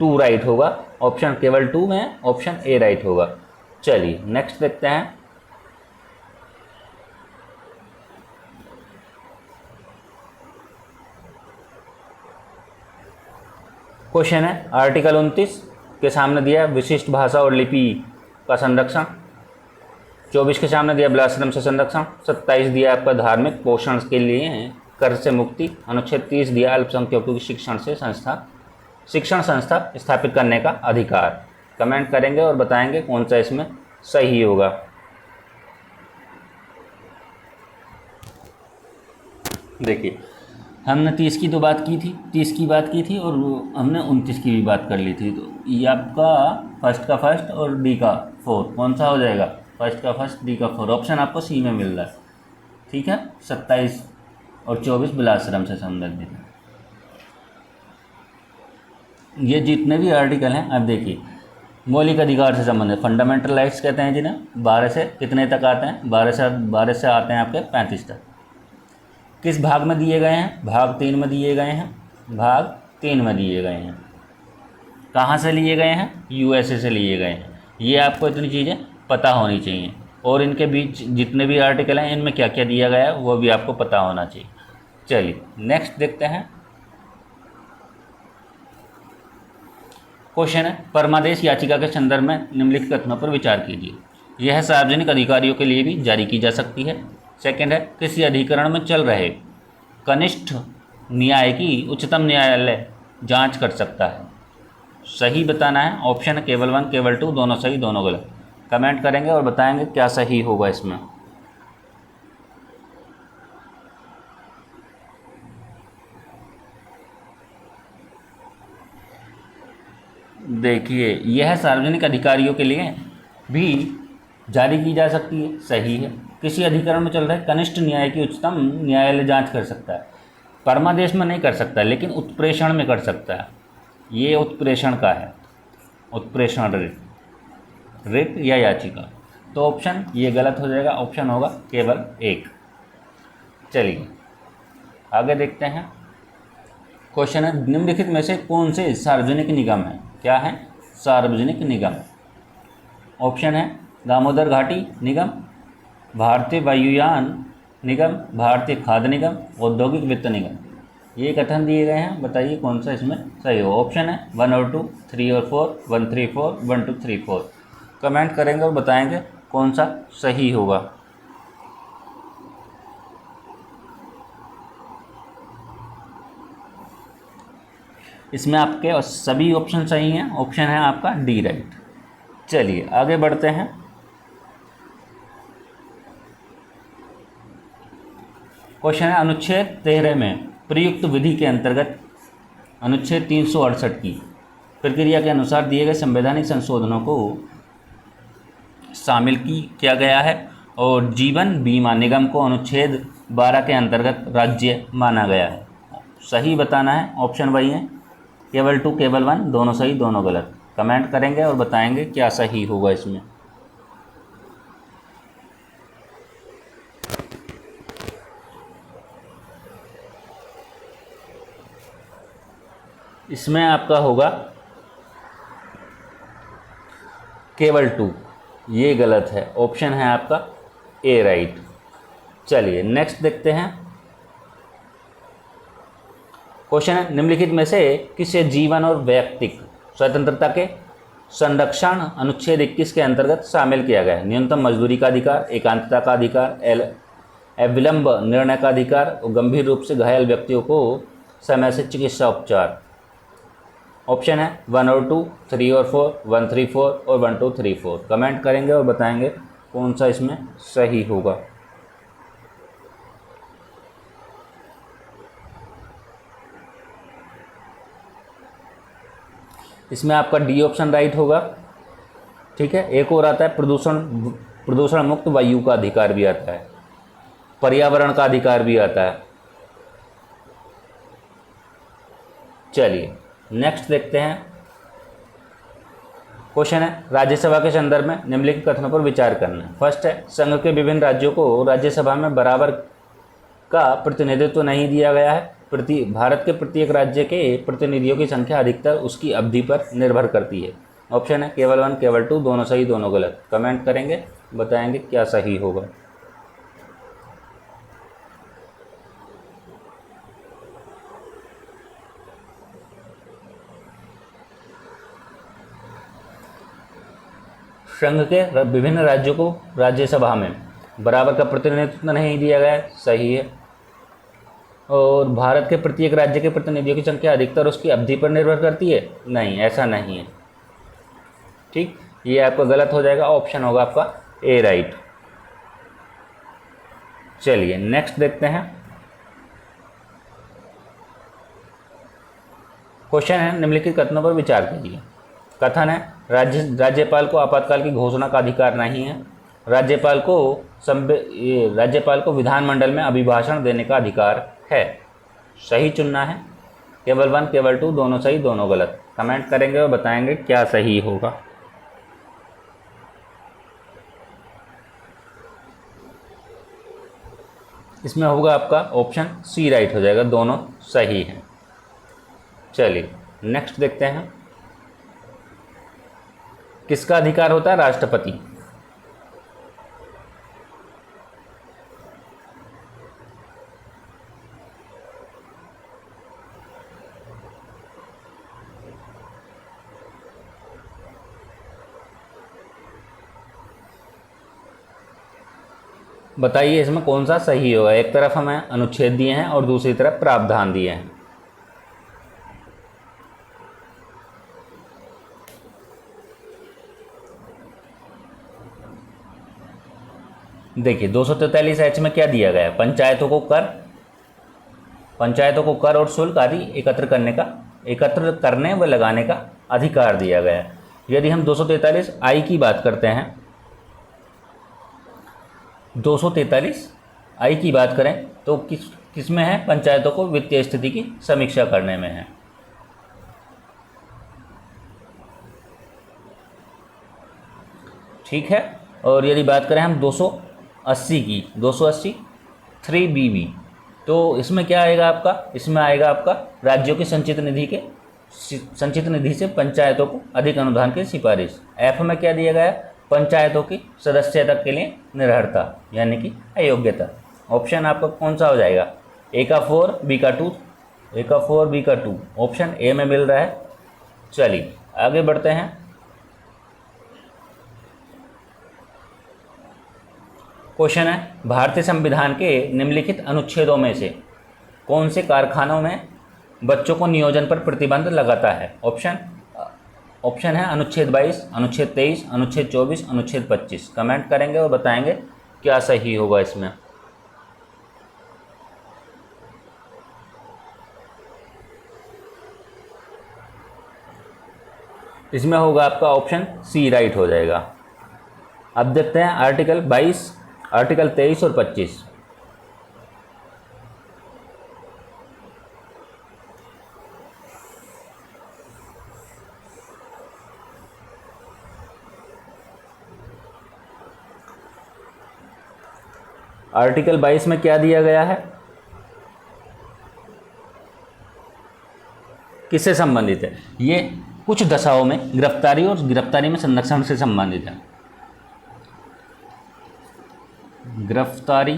2 राइट होगा। ऑप्शन केवल 2 में ऑप्शन ए राइट होगा। चलिए नेक्स्ट देखते हैं। क्वेश्चन है, आर्टिकल 29 के सामने दिया विशिष्ट भाषा और लिपि का संरक्षण, 24 के सामने दिया बलाश्रम से संरक्षण, 27 दिया आपका धार्मिक पोषण के लिए कर से मुक्ति, अनुच्छेद 30 दिया अल्पसंख्यकों की शिक्षण संस्था स्थापित करने का अधिकार। कमेंट करेंगे और बताएंगे कौन सा इसमें सही होगा। देखिए, हमने 30 की तो बात की थी, 30 की बात की थी और हमने 29 की भी बात कर ली थी। तो ये आपका फर्स्ट का फर्स्ट और डी का 4 कौन सा हो जाएगा? फर्स्ट का फर्स्ट, डी का 4। ऑप्शन आपको सी में मिल रहा है, ठीक है। 27 और 24 बिलाश्रम से संबंधित है। ये जितने भी आर्टिकल हैं, अब देखिए, मौलिक अधिकार से संबंधित फंडामेंटल राइट्स कहते हैं जिन्हें, 12 से कितने तक आते हैं? 12 से आते हैं आपके 35 तक। किस भाग में दिए गए हैं? भाग 3 में दिए गए हैं। भाग 3 में दिए गए हैं। कहाँ से लिए गए हैं? यूएसए से लिए गए हैं। ये आपको इतनी चीज़ें पता होनी चाहिए, और इनके बीच जितने भी आर्टिकल हैं इनमें क्या क्या दिया गया है वो भी आपको पता होना चाहिए। चलिए नेक्स्ट देखते हैं। क्वेश्चन है, परमादेश याचिका के संदर्भ में निम्नलिखित कथनों पर विचार कीजिए। यह सार्वजनिक अधिकारियों के लिए भी जारी की जा सकती है। सेकंड है, किसी अधिकरण में चल रहे कनिष्ठ न्याय की उच्चतम न्यायालय जांच कर सकता है। सही बताना है। ऑप्शन है केवल 1, केवल 2, दोनों सही दोनों गलत। कमेंट करेंगे और बताएंगे क्या सही होगा इसमें। देखिए, यह सार्वजनिक अधिकारियों के लिए भी जारी की जा सकती है, सही है। किसी अधिकरण में चल रहा है कनिष्ठ न्याय की उच्चतम न्यायालय जांच कर सकता है। परमादेश में नहीं कर सकता, लेकिन उत्प्रेषण में कर सकता है। ये उत्प्रेषण का है, उत्प्रेषण रिट या याचिका। तो ऑप्शन ये गलत हो जाएगा, ऑप्शन होगा केवल 1। चलिए आगे देखते हैं। क्वेश्चन है, निम्नलिखित में से कौन से सार्वजनिक निगम है? क्या है? सार्वजनिक निगम। ऑप्शन है दामोदर घाटी निगम, भारतीय वायुयान निगम, भारतीय खाद्य निगम, औद्योगिक वित्त निगम। ये कथन दिए गए हैं, बताइए कौन सा इसमें सही हो। ऑप्शन है 1 और 2, 3 और 4, 1 3 4, 1 2 3 4। कमेंट करेंगे और बताएंगे कौन सा सही होगा। इसमें आपके सभी ऑप्शन सही हैं। ऑप्शन है आपका डी राइट। चलिए आगे बढ़ते हैं। क्वेश्चन है, अनुच्छेद 13 में प्रयुक्त विधि के अंतर्गत अनुच्छेद 368 की प्रक्रिया के अनुसार दिए गए संवैधानिक संशोधनों को शामिल किया गया है और जीवन बीमा निगम को अनुच्छेद 12 के अंतर्गत राज्य माना गया है। सही बताना है, ऑप्शन वही है, केवल 2 केवल 1, दोनों सही दोनों गलत। कमेंट करेंगे और बताएंगे क्या सही होगा इसमें। इसमें आपका होगा केवल 2, ये गलत है, ऑप्शन है आपका ए राइट। चलिए नेक्स्ट देखते हैं। क्वेश्चन है, निम्नलिखित में से किसे जीवन और व्यक्तिक स्वतंत्रता के संरक्षण अनुच्छेद 21 के अंतर्गत शामिल किया गया है? न्यूनतम मजदूरी का अधिकार, एकांतता का अधिकार, अविलंब निर्णय का अधिकार और गंभीर रूप से घायल व्यक्तियों को समय से चिकित्सा उपचार। ऑप्शन है 1 और 2, 3 और 4, 1, 3, 4 और 1, 2, 3, 4। कमेंट करेंगे और बताएंगे कौन सा इसमें सही होगा। इसमें आपका डी ऑप्शन राइट होगा। ठीक है, एक और आता है प्रदूषण मुक्त वायु का अधिकार भी आता है, पर्यावरण का अधिकार भी आता है। चलिए नेक्स्ट देखते हैं। क्वेश्चन है, राज्यसभा के संदर्भ में निम्नलिखित कथनों पर विचार करना है। फर्स्ट है, संघ के विभिन्न राज्यों को राज्यसभा में बराबर का प्रतिनिधित्व नहीं दिया गया है। भारत के प्रत्येक राज्य के प्रतिनिधियों की संख्या अधिकतर उसकी अवधि पर निर्भर करती है। ऑप्शन है केवल 1 केवल 2, दोनों सही दोनों गलत। कमेंट करेंगे, बताएंगे क्या सही होगा। संघ के विभिन्न राज्यों को राज्यसभा में बराबर का प्रतिनिधित्व नहीं दिया गया है, सही है। और भारत के प्रत्येक राज्य के प्रतिनिधियों की संख्या अधिकतर उसकी अवधि पर निर्भर करती है, नहीं, ऐसा नहीं है। ठीक, ये आपका गलत हो जाएगा, ऑप्शन होगा आपका ए राइट। चलिए नेक्स्ट देखते हैं। क्वेश्चन है, निम्नलिखित कथनों पर विचार कीजिए। कथन है, राज्यपाल को आपातकाल की घोषणा का अधिकार नहीं है। राज्यपाल को विधानमंडल में अभिभाषण देने का अधिकार है। सही चुनना है, केवल 1 केवल 2, दोनों सही दोनों गलत। कमेंट करेंगे और बताएंगे क्या सही होगा। इसमें होगा आपका ऑप्शन सी राइट हो जाएगा, दोनों सही हैं। चलिए नेक्स्ट देखते हैं। किसका अधिकार होता है? राष्ट्रपति। बताइए इसमें कौन सा सही होगा। एक तरफ हमें अनुच्छेद दिए हैं और दूसरी तरफ प्रावधान दिए हैं। देखिए 243H में क्या दिया गया है? पंचायतों को कर और शुल्क आदि एकत्र करने व लगाने का अधिकार दिया गया है। यदि हम 243I की बात करते हैं, 243I की बात करें तो किसमें है? पंचायतों को वित्तीय स्थिति की समीक्षा करने में है। ठीक है, और यदि बात करें हम 280 की, 280 3BB, तो इसमें क्या आएगा आपका? इसमें आएगा आपका राज्यों की संचित निधि से पंचायतों को अधिक अनुदान की सिफारिश। एफ में क्या दिया गया है? पंचायतों की सदस्यता के लिए निरर्हता यानी कि अयोग्यता। ऑप्शन आपका कौन सा हो जाएगा? ए का 4 बी का 2, ए का 4 बी का 2, ऑप्शन ए में मिल रहा है। चलिए आगे बढ़ते हैं। क्वेश्चन है, भारतीय संविधान के निम्नलिखित अनुच्छेदों में से कौन से कारखानों में बच्चों को नियोजन पर प्रतिबंध लगाता है? ऑप्शन है अनुच्छेद 22, अनुच्छेद 23, अनुच्छेद 24, अनुच्छेद 25। कमेंट करेंगे और बताएंगे क्या सही होगा इसमें। इसमें होगा आपका ऑप्शन सी राइट हो जाएगा। अब देखते हैं आर्टिकल 22, आर्टिकल 23 और 25। आर्टिकल 22 में क्या दिया गया है, किससे संबंधित है? ये कुछ दशाओं में गिरफ्तारी और गिरफ्तारी में संरक्षण से संबंधित है। गिरफ्तारी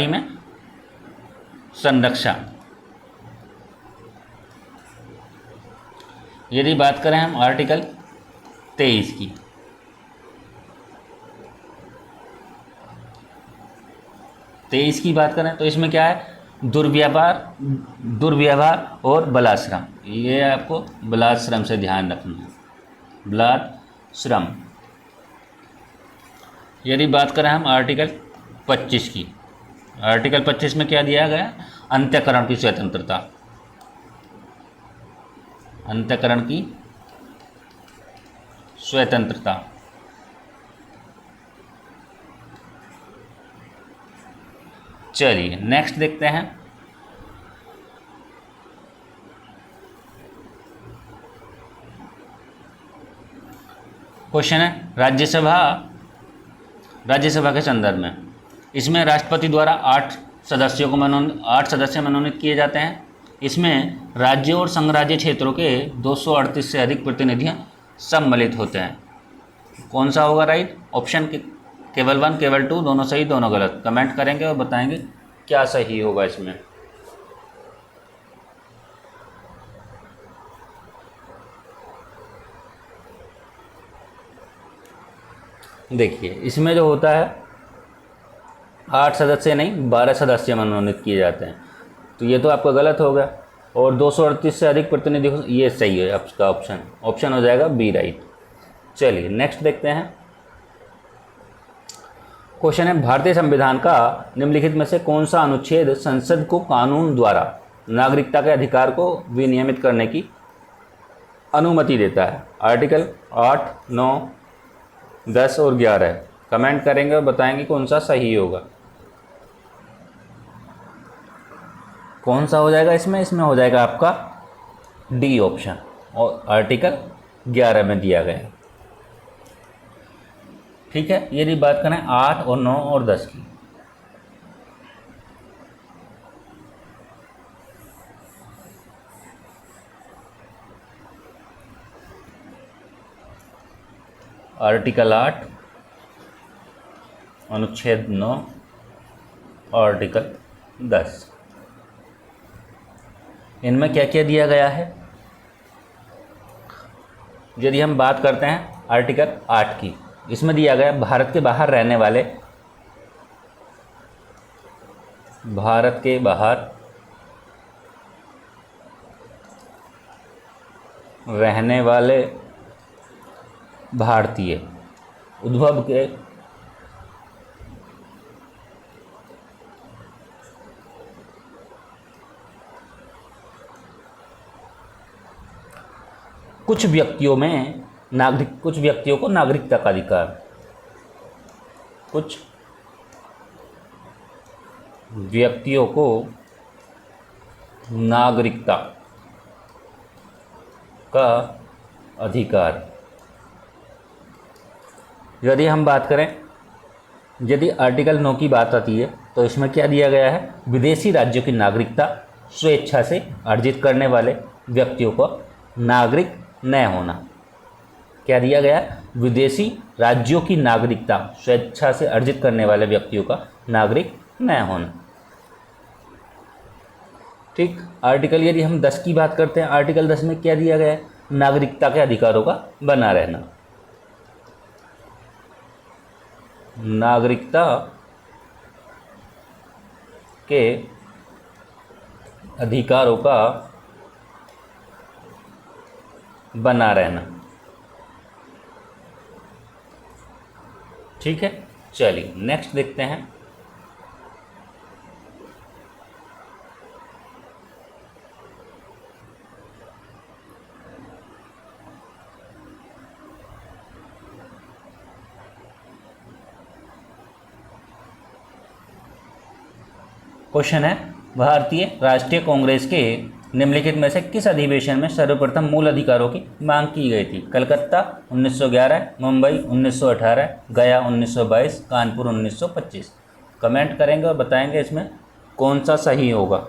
में संरक्षण। यदि बात करें हम आर्टिकल 23 की, बात करें तो इसमें क्या है, दुर्व्यवहार और बलात्श्रम। ये आपको बलात्श्रम से ध्यान रखना है, बलात्श्रम। यदि बात करें हम आर्टिकल 25 की, आर्टिकल 25 में क्या दिया गया, अंत्यकरण की स्वतंत्रता। अंत्यकरण की स्वतंत्रता। चलिए नेक्स्ट देखते हैं। क्वेश्चन है राज्यसभा के संदर्भ में। इसमें राष्ट्रपति द्वारा 8 सदस्य मनोनीत किए जाते हैं। इसमें राज्यों और संघ राज्य क्षेत्रों के 238 से अधिक प्रतिनिधि सम्मिलित होते हैं। कौन सा होगा राइट ऑप्शन? केवल 1, केवल 2, दोनों सही दोनों गलत? कमेंट करेंगे और बताएंगे क्या सही होगा इसमें। देखिए इसमें जो होता है 8 सदस्य नहीं 12 सदस्य मनोनीत किए जाते हैं, तो ये तो आपका गलत होगा। और 238 से अधिक प्रतिनिधि, ये सही है आपका ऑप्शन हो जाएगा बी राइट। चलिए नेक्स्ट देखते हैं। क्वेश्चन है भारतीय संविधान का निम्नलिखित में से कौन सा अनुच्छेद संसद को कानून द्वारा नागरिकता के अधिकार को विनियमित करने की अनुमति देता है? आर्टिकल 8, 9, 10 और 11। कमेंट करेंगे और बताएंगे कौन सा सही होगा। कौन सा हो जाएगा इसमें हो जाएगा आपका डी ऑप्शन, और आर्टिकल 11 में दिया गया है। ठीक है, यदि बात करें 8 और 9 और 10 की, आर्टिकल 8, अनुच्छेद 9, आर्टिकल 10, इनमें क्या क्या दिया गया है? यदि हम बात करते हैं आर्टिकल 8 की, इसमें दिया गया भारत के बाहर रहने वाले भारतीय उद्भव के कुछ व्यक्तियों को नागरिकता का अधिकार, कुछ व्यक्तियों को नागरिकता का अधिकार। यदि हम बात करें, यदि आर्टिकल 9 की बात आती है तो इसमें क्या दिया गया है? विदेशी राज्यों की नागरिकता स्वेच्छा से अर्जित करने वाले व्यक्तियों को नागरिक न होना। क्या दिया गया? विदेशी राज्यों की नागरिकता स्वेच्छा से अर्जित करने वाले व्यक्तियों का नागरिक न होना। ठीक, आर्टिकल यदि हम 10 की बात करते हैं, आर्टिकल 10 में क्या दिया गया है? नागरिकता के अधिकारों का बना रहना, नागरिकता के अधिकारों का बना रहना। ठीक है, चलिए नेक्स्ट देखते हैं। क्वेश्चन है, भारतीय राष्ट्रीय कांग्रेस के निम्नलिखित में से किस अधिवेशन में सर्वप्रथम मूल अधिकारों की मांग की गई थी? कलकत्ता 1911, मुंबई 1918, गया 1922, कानपुर 1925। कमेंट करेंगे और बताएंगे इसमें कौन सा सही होगा।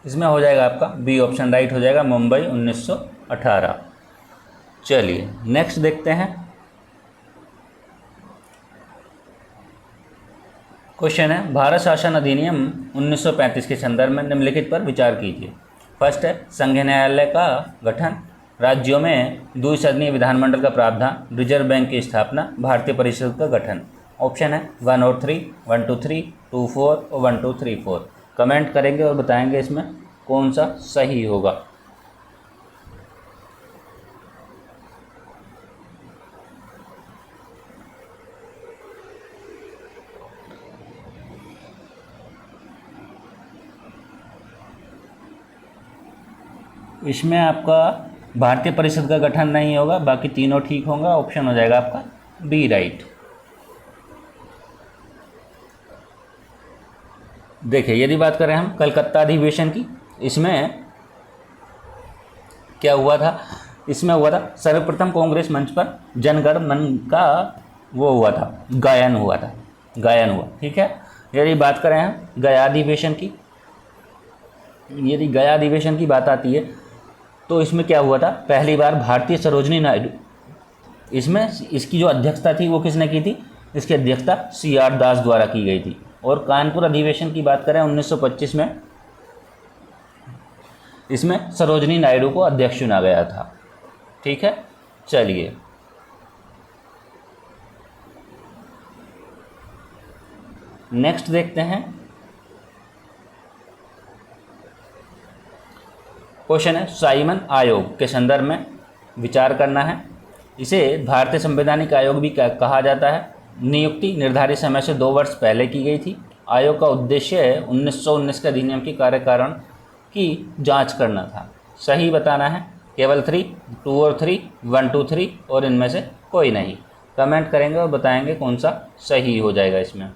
इसमें हो जाएगा आपका बी ऑप्शन राइट हो जाएगा, मुंबई 1918। चलिए नेक्स्ट देखते हैं। क्वेश्चन है, भारत शासन अधिनियम 1935 के संदर्भ में निम्नलिखित पर विचार कीजिए। फर्स्ट है संघ न्यायालय का गठन, राज्यों में द्विसदनीय विधानमंडल का प्रावधान, रिजर्व बैंक की स्थापना, भारतीय परिषद का गठन। ऑप्शन है 1 और 3, 1 2 3, 2 4 और 1 2 3 4। कमेंट करेंगे और बताएंगे इसमें कौन सा सही होगा। इसमें आपका भारतीय परिषद का गठन नहीं होगा, बाकी तीनों ठीक होगा। ऑप्शन हो जाएगा आपका बी राइट। देखिए यदि बात करें हम कलकत्ता अधिवेशन की, इसमें क्या हुआ था? इसमें हुआ था सर्वप्रथम कांग्रेस मंच पर जनगण मन का वो हुआ था, गायन हुआ था, गायन हुआ। ठीक है। यदि बात करें हम गया अधिवेशन की, यदि गया अधिवेशन की बात आती है तो इसमें क्या हुआ था? पहली बार भारतीय सरोजनी नायडू, इसमें इसकी जो अध्यक्षता थी वो किसने की थी? इसकी अध्यक्षता CR दास द्वारा की गई थी। और कानपुर अधिवेशन की बात करें 1925 में, इसमें सरोजनी नायडू को अध्यक्ष चुना गया था। ठीक है। चलिए नेक्स्ट देखते हैं। क्वेश्चन है, साइमन आयोग के संदर्भ में विचार करना है। इसे भारतीय संवैधानिक आयोग भी कहा जाता है। नियुक्ति निर्धारित समय से 2 वर्ष पहले की गई थी। आयोग का उद्देश्य 1919 के अधिनियम के कार्यकारण की जांच करना था। सही बताना है। केवल 3, 2 और 3, 1 2 3 और इनमें से कोई नहीं। कमेंट करेंगे और बताएंगे कौन सा सही हो जाएगा इसमें।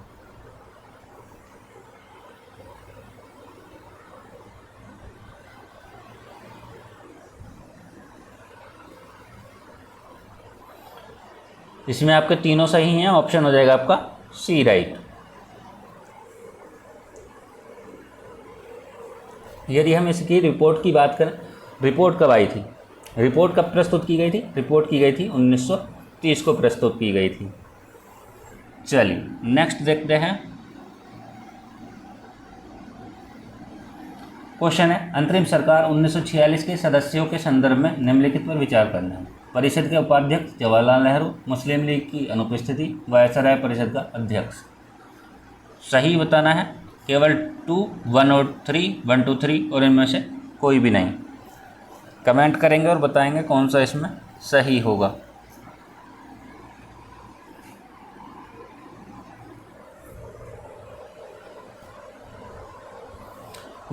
इसमें आपके तीनों सही हैं। ऑप्शन हो जाएगा आपका सी राइट। यदि हम इसकी रिपोर्ट की बात करें, रिपोर्ट कब आई थी? रिपोर्ट कब प्रस्तुत की गई थी? रिपोर्ट की गई थी 1930 को प्रस्तुत की गई थी। चलिए नेक्स्ट देखते हैं। क्वेश्चन है, अंतरिम सरकार 1946 के सदस्यों के संदर्भ में निम्नलिखित पर विचार करना है। परिषद के उपाध्यक्ष जवाहरलाल नेहरू, मुस्लिम लीग की अनुपस्थिति, वायसराय परिषद का अध्यक्ष। सही बताना है। केवल 2, 1 और 3, 1 2 3 और इनमें से कोई भी नहीं। कमेंट करेंगे और बताएंगे कौन सा इसमें सही होगा।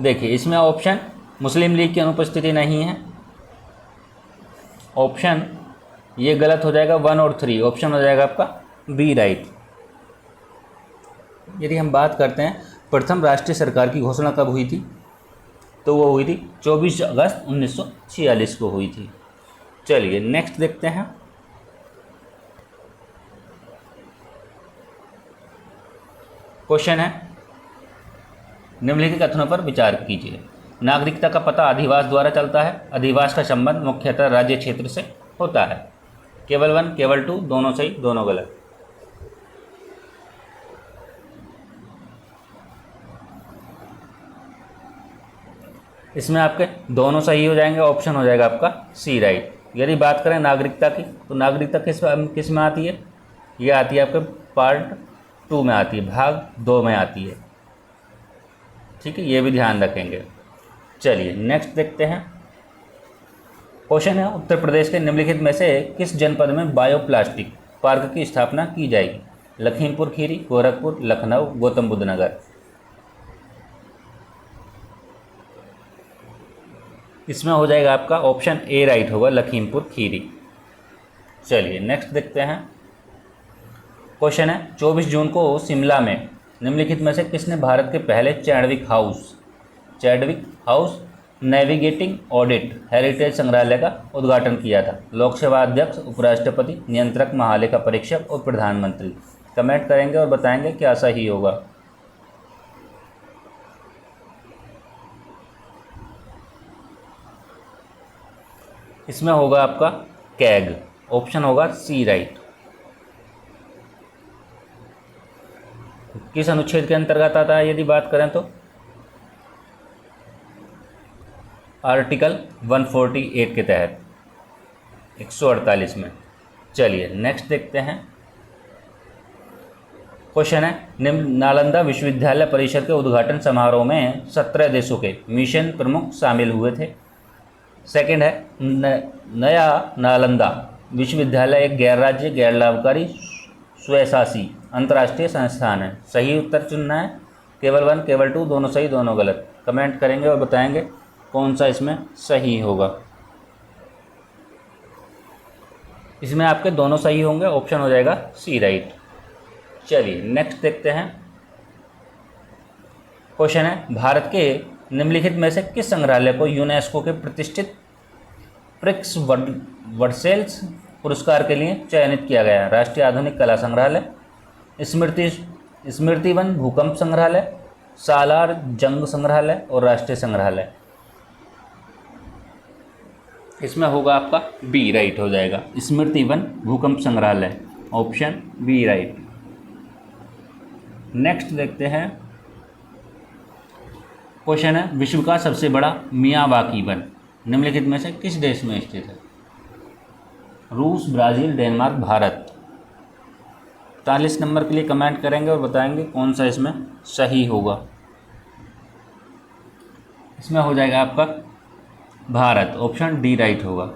देखिए इसमें ऑप्शन मुस्लिम लीग की अनुपस्थिति नहीं है। ऑप्शन ये गलत हो जाएगा 1 और 3। ऑप्शन हो जाएगा आपका बी राइट। यदि हम बात करते हैं प्रथम राष्ट्रीय सरकार की घोषणा कब हुई थी, तो वो हुई थी 24 अगस्त 1946 को हुई थी। चलिए नेक्स्ट देखते हैं। क्वेश्चन है, निम्नलिखित कथनों पर विचार कीजिए। नागरिकता का पता अधिवास द्वारा चलता है। अधिवास का संबंध मुख्यतः राज्य क्षेत्र से होता है। केवल 1, केवल 2, दोनों सही, दोनों गलत। इसमें आपके दोनों सही हो जाएंगे। ऑप्शन हो जाएगा आपका सी राइट। यदि बात करें नागरिकता की, तो नागरिकता किस में आती है? ये आती है आपके पार्ट 2 में आती है, भाग 2 में आती है। ठीक है, ये भी ध्यान रखेंगे। चलिए नेक्स्ट देखते हैं। क्वेश्चन है, उत्तर प्रदेश के निम्नलिखित में से किस जनपद में बायोप्लास्टिक पार्क की स्थापना की जाएगी? लखीमपुर खीरी, गोरखपुर, लखनऊ, गौतम बुद्ध नगर। इसमें हो जाएगा आपका ऑप्शन ए राइट होगा, लखीमपुर खीरी। चलिए नेक्स्ट देखते हैं। क्वेश्चन है, 24 जून को शिमला में निम्नलिखित में से किसने भारत के पहले Chadwick house navigating audit heritage संग्रहालय का उद्घाटन किया था? लोकसभा अध्यक्ष, उपराष्ट्रपति, नियंत्रक, महालेखा परीक्षक और प्रधानमंत्री। कमेंट करेंगे और बताएंगे क्या सही होगा। इसमें होगा आपका कैग, ऑप्शन होगा सी राइट। किस अनुच्छेद के अंतर्गत आता है यदि बात करें तो आर्टिकल 148 के तहत 148 में। चलिए नेक्स्ट देखते हैं। क्वेश्चन है, नालंदा विश्वविद्यालय परिषद के उद्घाटन समारोह में 17 देशों के मिशन प्रमुख शामिल हुए थे। सेकंड है, नया नालंदा विश्वविद्यालय एक गैर राज्य गैर लाभकारी स्वशासी अंतर्राष्ट्रीय संस्थान है। सही उत्तर चुनना है, केवल 1 केवल 2, दोनों सही दोनों गलत। कमेंट करेंगे और बताएंगे कौन सा इसमें सही होगा। इसमें आपके दोनों सही होंगे, ऑप्शन हो जाएगा सी राइट। चलिए नेक्स्ट देखते हैं। क्वेश्चन है, भारत के निम्नलिखित में से किस संग्रहालय को यूनेस्को के प्रतिष्ठित प्रिक्स वर्सेल्स पुरस्कार के लिए चयनित किया गया है? राष्ट्रीय आधुनिक कला संग्रहालय, स्मृति वन भूकंप संग्रहालय, सालार जंग संग्रहालय और राष्ट्रीय संग्रहालय। इसमें होगा आपका बी राइट हो जाएगा, स्मृति वन भूकंप संग्रहालय, ऑप्शन बी राइट। नेक्स्ट देखते हैं। क्वेश्चन है, विश्व का सबसे बड़ा मियावाकी वन निम्नलिखित में से किस देश में स्थित है? रूस, ब्राज़ील, डेनमार्क, भारत। 40 नंबर के लिए कमेंट करेंगे और बताएंगे कौन सा इसमें सही होगा। इसमें हो जाएगा आपका भारत, ऑप्शन डी राइट होगा।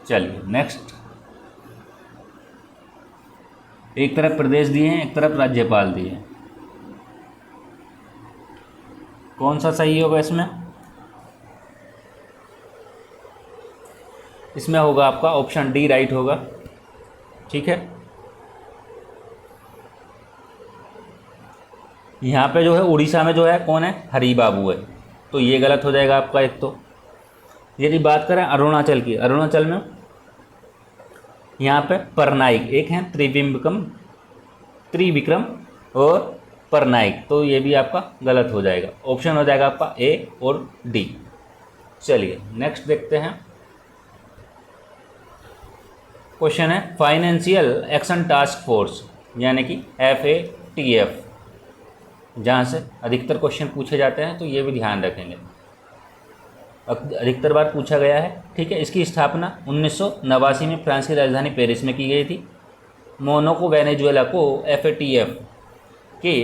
चलिए नेक्स्ट। एक तरफ प्रदेश दिए हैं, एक तरफ राज्यपाल दिए हैं, कौन सा सही होगा इसमें? इसमें होगा आपका ऑप्शन डी राइट होगा। ठीक है, यहाँ पे जो है उड़ीसा में जो है कौन है, हरी बाबू है, तो ये गलत हो जाएगा आपका एक। तो यदि बात करें अरुणाचल की, अरुणाचल में यहाँ पे परनाइक एक हैं, त्रिविक्रम और परनाइक, तो ये भी आपका गलत हो जाएगा। ऑप्शन हो जाएगा आपका ए और डी। चलिए नेक्स्ट देखते हैं। क्वेश्चन है, फाइनेंशियल एक्शन टास्क फोर्स यानी कि FATF, जहाँ से अधिकतर क्वेश्चन पूछे जाते हैं, तो ये भी ध्यान रखेंगे, अधिकतर बार पूछा गया है। ठीक है, इसकी स्थापना 1989 में फ्रांस की राजधानी पेरिस में की गई थी। मोनाको वेनेजुएला को FATF के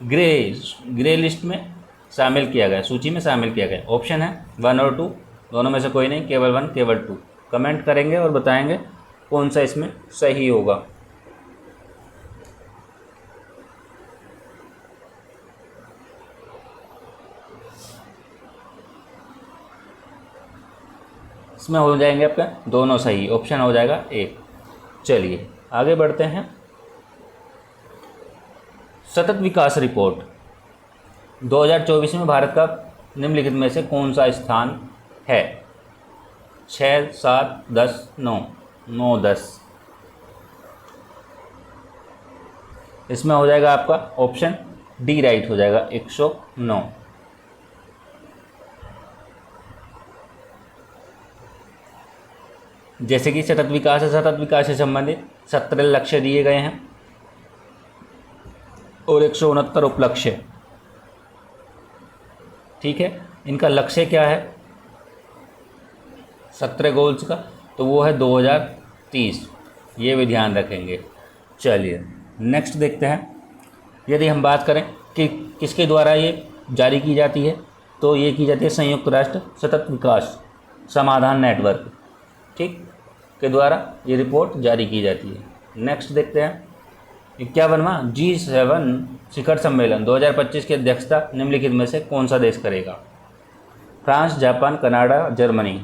ग्रे लिस्ट में शामिल किया गया, सूची में शामिल किया गया। ऑप्शन है 1 और 2, दोनों में से कोई नहीं, केवल 1 केवल 2। कमेंट करेंगे और बताएंगे कौन सा इसमें सही होगा। इसमें हो जाएंगे आपका दोनों सही, ऑप्शन हो जाएगा ए। चलिए आगे बढ़ते हैं। सतत विकास रिपोर्ट 2024 में भारत का निम्नलिखित में से कौन सा स्थान है? 6, 7, 10, 9, 9, 10। इसमें हो जाएगा आपका ऑप्शन डी राइट हो जाएगा, 109। जैसे कि सतत विकास है, सतत विकास से संबंधित 17 लक्ष्य दिए गए हैं और 169 उपलक्ष्य। ठीक है, इनका लक्ष्य क्या है 17 गोल्स का? तो वो है 2030, ये भी ध्यान रखेंगे। चलिए नेक्स्ट देखते हैं। यदि हम बात करें कि किसके द्वारा ये जारी की जाती है, तो ये की जाती है संयुक्त राष्ट्र सतत विकास समाधान नेटवर्क, ठीक, के द्वारा ये रिपोर्ट जारी की जाती है। नेक्स्ट देखते हैं। 51वां G7 शिखर सम्मेलन 2025 की अध्यक्षता निम्नलिखित में से कौन सा देश करेगा? France, Japan, Canada, Germany.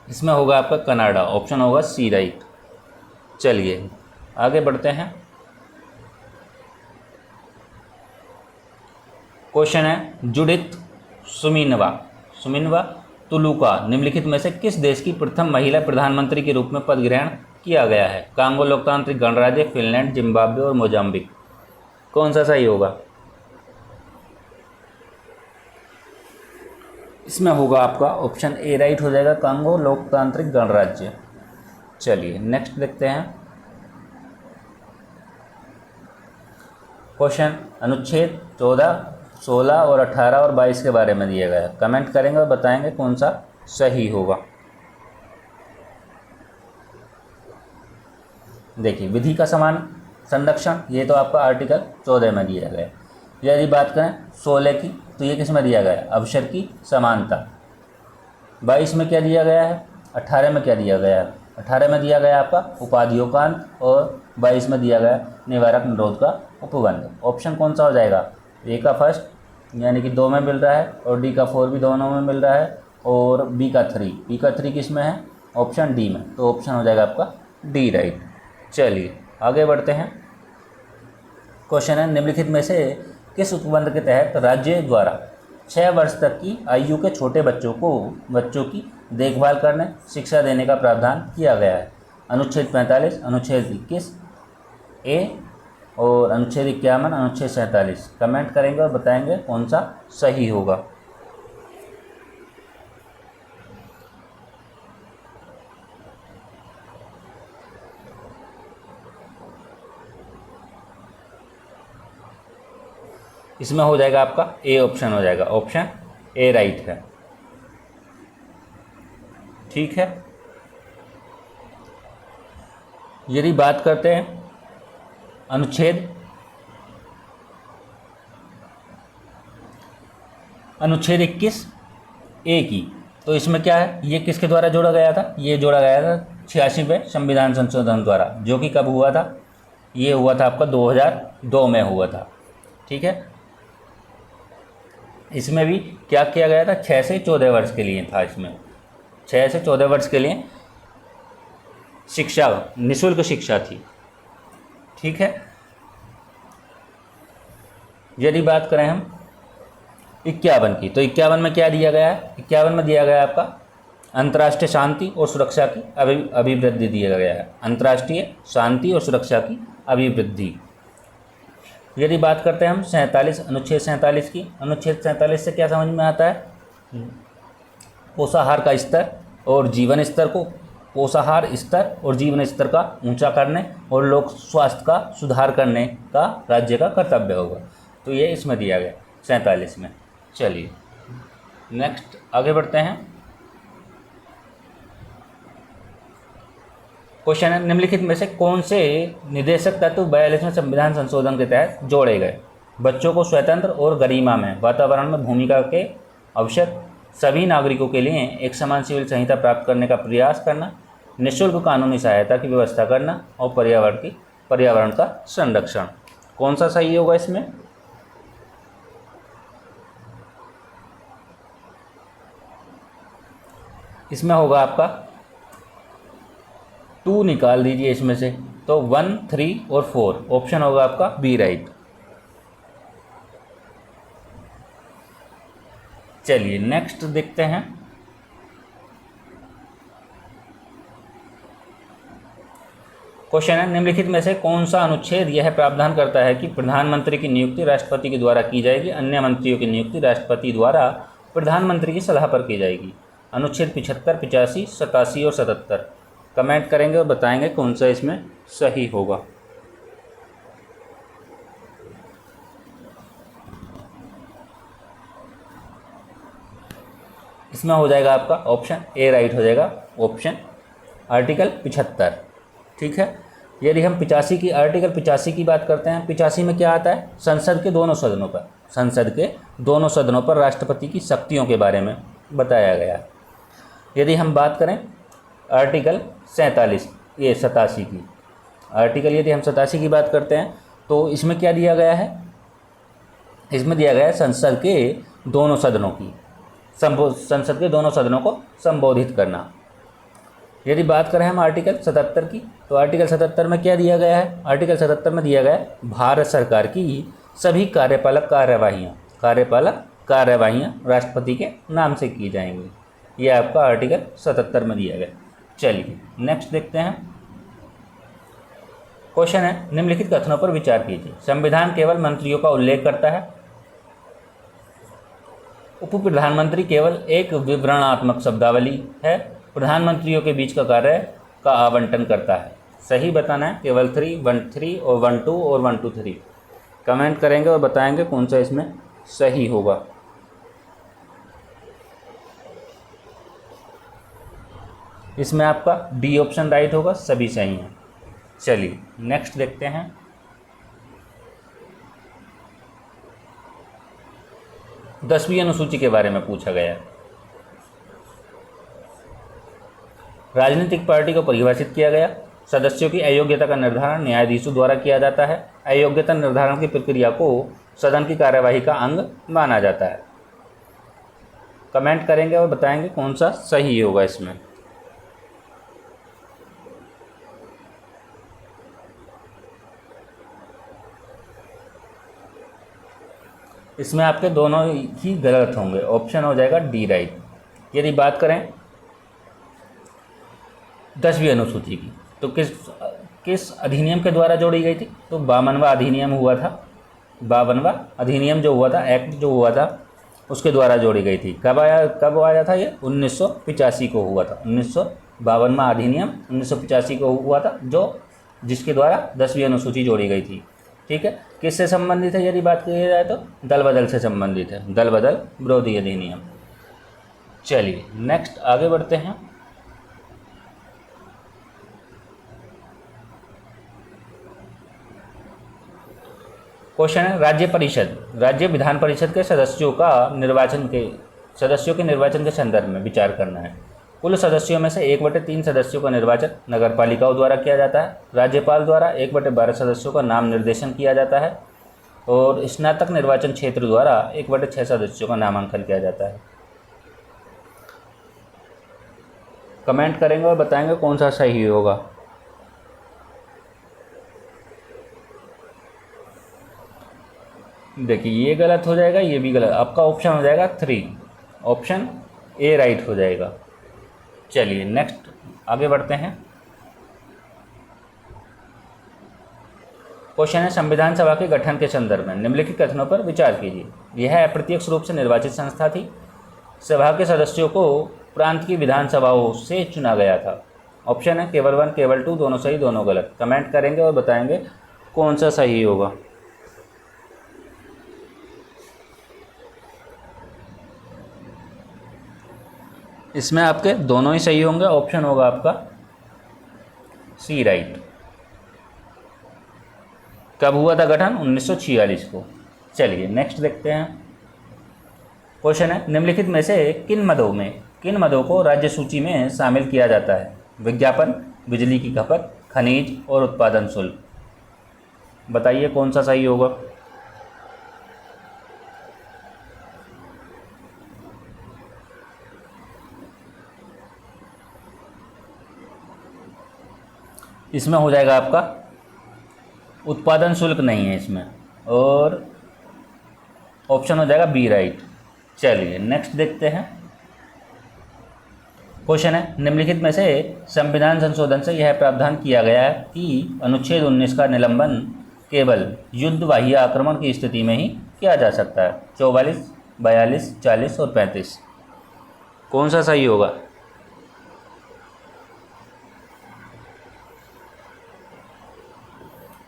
इसमें होगा आपका कनाडा, ऑप्शन होगा सी राइट। चलिए आगे बढ़ते हैं। क्वेश्चन है जुडिथ सुमिनवा तुलुका निम्नलिखित में से किस देश की प्रथम महिला प्रधानमंत्री के रूप में पद ग्रहण किया गया है? कांगो लोकतांत्रिक गणराज्य, फिनलैंड, जिम्बाब्वे और मोजाम्बिक। कौन सा सही होगा? इसमें होगा आपका ऑप्शन ए राइट हो जाएगा, कांगो लोकतांत्रिक गणराज्य। चलिए नेक्स्ट देखते हैं। क्वेश्चन अनुच्छेद 14, 16 और 18 और 22 के बारे में दिया गया है। कमेंट करेंगे और बताएंगे कौन सा सही होगा। देखिए विधि का समान संरक्षण, ये तो आपका आर्टिकल 14 में दिया गया है। यदि बात करें 16 की तो ये किस में दिया गया है? अवसर की समानता। 22 में क्या दिया गया है? 18 में क्या दिया गया है? 18 में दिया गया आपका उपाधियों का अंत और 22 में दिया गया निवारक निरोध का उपबंध। ऑप्शन कौन सा हो जाएगा? ए का फर्स्ट यानी कि 2 में मिल रहा है और डी का 4 भी दोनों में मिल रहा है और बी का 3 किस में है? ऑप्शन डी में। तो ऑप्शन हो जाएगा आपका डी राइट। चलिए आगे बढ़ते हैं। क्वेश्चन है निम्नलिखित में से किस उपबंध के तहत राज्य द्वारा 6 वर्ष तक की आयु के छोटे बच्चों की देखभाल करने, शिक्षा देने का प्रावधान किया गया है? अनुच्छेद 45, अनुच्छेद 21 ए और अनुच्छेद 51, अनुच्छेद 47। कमेंट करेंगे और बताएंगे कौन सा सही होगा। इसमें हो जाएगा आपका ए ऑप्शन हो जाएगा, ऑप्शन ए राइट है। ठीक है, यदि बात करते हैं अनुच्छेद 21 ए की, तो इसमें क्या है? ये किसके द्वारा जोड़ा गया था? ये जोड़ा गया था 86वें संविधान संशोधन द्वारा, जो कि कब हुआ था? ये हुआ था आपका 2002 में हुआ था। ठीक है, इसमें भी क्या किया गया था? 6 से 14 वर्ष के लिए था। इसमें 6 से 14 वर्ष के लिए शिक्षा, निःशुल्क शिक्षा थी। ठीक है, यदि बात करें हम 51 की, तो 51 में क्या दिया गया है? 51 में दिया गया है आपका अंतर्राष्ट्रीय शांति और सुरक्षा की अभिवृद्धि दिया गया है। अंतर्राष्ट्रीय शांति और सुरक्षा की अभिवृद्धि। यदि बात करते हैं हम 47, अनुच्छेद 47 की, अनुच्छेद 47 से क्या समझ में आता है? पोषाहार का स्तर और जीवन स्तर को, पोषाहार स्तर और जीवन स्तर का ऊंचा करने और लोक स्वास्थ्य का सुधार करने का राज्य का कर्तव्य होगा। तो ये इसमें दिया गया 47 में। चलिए नेक्स्ट आगे बढ़ते हैं। क्वेश्चन है निम्नलिखित में से कौन से निदेशक तत्व 42वें संविधान संशोधन के तहत जोड़े गए? बच्चों को स्वतंत्र और गरिमा में वातावरण में भूमिका के अवसर, सभी नागरिकों के लिए एक समान सिविल संहिता प्राप्त करने का प्रयास करना, निःशुल्क कानूनी सहायता की व्यवस्था करना और पर्यावरण का संरक्षण। कौन सा सही होगा इसमें? इसमें होगा आपका 2 निकाल दीजिए इसमें से, तो 1, 3 और 4। ऑप्शन होगा आपका बी राइट। चलिए नेक्स्ट देखते हैं। क्वेश्चन है निम्नलिखित में से कौन सा अनुच्छेद यह प्रावधान करता है कि प्रधानमंत्री की नियुक्ति राष्ट्रपति के द्वारा की जाएगी, अन्य मंत्रियों की नियुक्ति राष्ट्रपति द्वारा प्रधानमंत्री की सलाह पर की जाएगी? अनुच्छेद 75, 85, 87 और 77। कमेंट करेंगे और बताएंगे कौन सा इसमें सही होगा। इसमें हो जाएगा आपका ऑप्शन ए राइट हो जाएगा, ऑप्शन आर्टिकल 75। ठीक है, यदि हम 85 की आर्टिकल 85 की बात करते हैं, 85 में क्या आता है? संसद के दोनों सदनों पर राष्ट्रपति की शक्तियों के बारे में बताया गया है। यदि हम बात करें आर्टिकल 87 की आर्टिकल, यदि हम 87 की बात करते हैं तो इसमें क्या दिया गया है? इसमें दिया गया है संसद के दोनों सदनों को संबोधित करना। यदि बात करें हम आर्टिकल 77 की, तो आर्टिकल 77 में क्या दिया गया है? आर्टिकल 77 में दिया गया है भारत सरकार की सभी कार्यपालक कार्यवाहियाँ कार्यपालक कार्यवाहियाँ राष्ट्रपति के नाम से की जाएंगी। ये आपका आर्टिकल 77 में दिया गया। चलिए नेक्स्ट देखते हैं। क्वेश्चन है, निम्नलिखित कथनों पर विचार कीजिए। संविधान केवल मंत्रियों का उल्लेख करता है। उप प्रधानमंत्री केवल एक विवरणात्मक शब्दावली है। प्रधानमंत्रियों के बीच का कार्य का आवंटन करता है। सही बताना है, केवल 3, 1, 3 और 1, 2 और 1, 2, 3 कमेंट करेंगे और बताएंगे कौन सा इसमें सही होगा। इसमें आपका डी ऑप्शन राइट होगा, सभी सही हैं। चलिए नेक्स्ट देखते हैं। दसवीं अनुसूची के बारे में पूछा गया है। राजनीतिक पार्टी को परिभाषित किया गया। सदस्यों की अयोग्यता का निर्धारण न्यायाधीशों द्वारा किया जाता है। अयोग्यता निर्धारण की प्रक्रिया को सदन की कार्यवाही का अंग माना जाता है। कमेंट करेंगे और बताएंगे कौन सा सही होगा इसमें। इसमें आपके दोनों ही गलत होंगे। ऑप्शन हो जाएगा डी राइट। यदि बात करें 10वीं अनुसूची की, तो किस अधिनियम के द्वारा जोड़ी गई थी? तो 52वां अधिनियम हुआ था। 52वां अधिनियम जो हुआ था, एक्ट जो हुआ था, उसके द्वारा जोड़ी गई थी। कब आया था ये? 1985 को हुआ था। 1952वां अधिनियम 1985 को हुआ था, जिसके द्वारा 10वीं अनुसूची जोड़ी गई थी। ठीक है, किससे संबंधित है यदि बात की जाए तो दल बदल से संबंधित है, दल बदल विरोधी अधिनियम। चलिए नेक्स्ट आगे बढ़ते हैं। क्वेश्चन है, राज्य विधान परिषद के सदस्यों के निर्वाचन के संदर्भ में विचार करना है। कुल सदस्यों में से 1/3 सदस्यों का निर्वाचन नगरपालिकाओं द्वारा किया जाता है। राज्यपाल द्वारा 1/12 सदस्यों का नाम निर्देशन किया जाता है और स्नातक निर्वाचन क्षेत्र द्वारा 1/6 सदस्यों का नामांकन किया जाता है। कमेंट करेंगे और बताएंगे कौन सा सही होगा। देखिए ये गलत हो जाएगा, ये भी गलत। आपका ऑप्शन हो जाएगा 3, ऑप्शन ए राइट हो जाएगा। चलिए नेक्स्ट आगे बढ़ते हैं। क्वेश्चन है, संविधान सभा के गठन के संदर्भ में निम्नलिखित कथनों पर विचार कीजिए। यह अप्रत्यक्ष रूप से निर्वाचित संस्था थी। सभा के सदस्यों को प्रांत की विधानसभाओं से चुना गया था। ऑप्शन है केवल 1, केवल 2, दोनों सही, दोनों गलत। कमेंट करेंगे और बताएंगे कौन सा सही होगा। इसमें आपके दोनों ही सही होंगे। ऑप्शन होगा आपका सी राइट। कब हुआ था गठन? 1946 को। चलिए नेक्स्ट देखते हैं। क्वेश्चन है, निम्नलिखित में से किन मदों को राज्य सूची में शामिल किया जाता है? विज्ञापन, बिजली की खपत, खनिज और उत्पादन शुल्क। बताइए कौन सा सही होगा। इसमें हो जाएगा आपका उत्पादन शुल्क नहीं है इसमें, और ऑप्शन हो जाएगा बी राइट। चलिए नेक्स्ट देखते हैं। क्वेश्चन है, निम्नलिखित में से संविधान संशोधन से यह प्रावधान किया गया है कि अनुच्छेद 19 का निलंबन केवल युद्ध बाह्य आक्रमण की स्थिति में ही किया जा सकता है। 44, 42, 40 और 35 कौन सा सही होगा।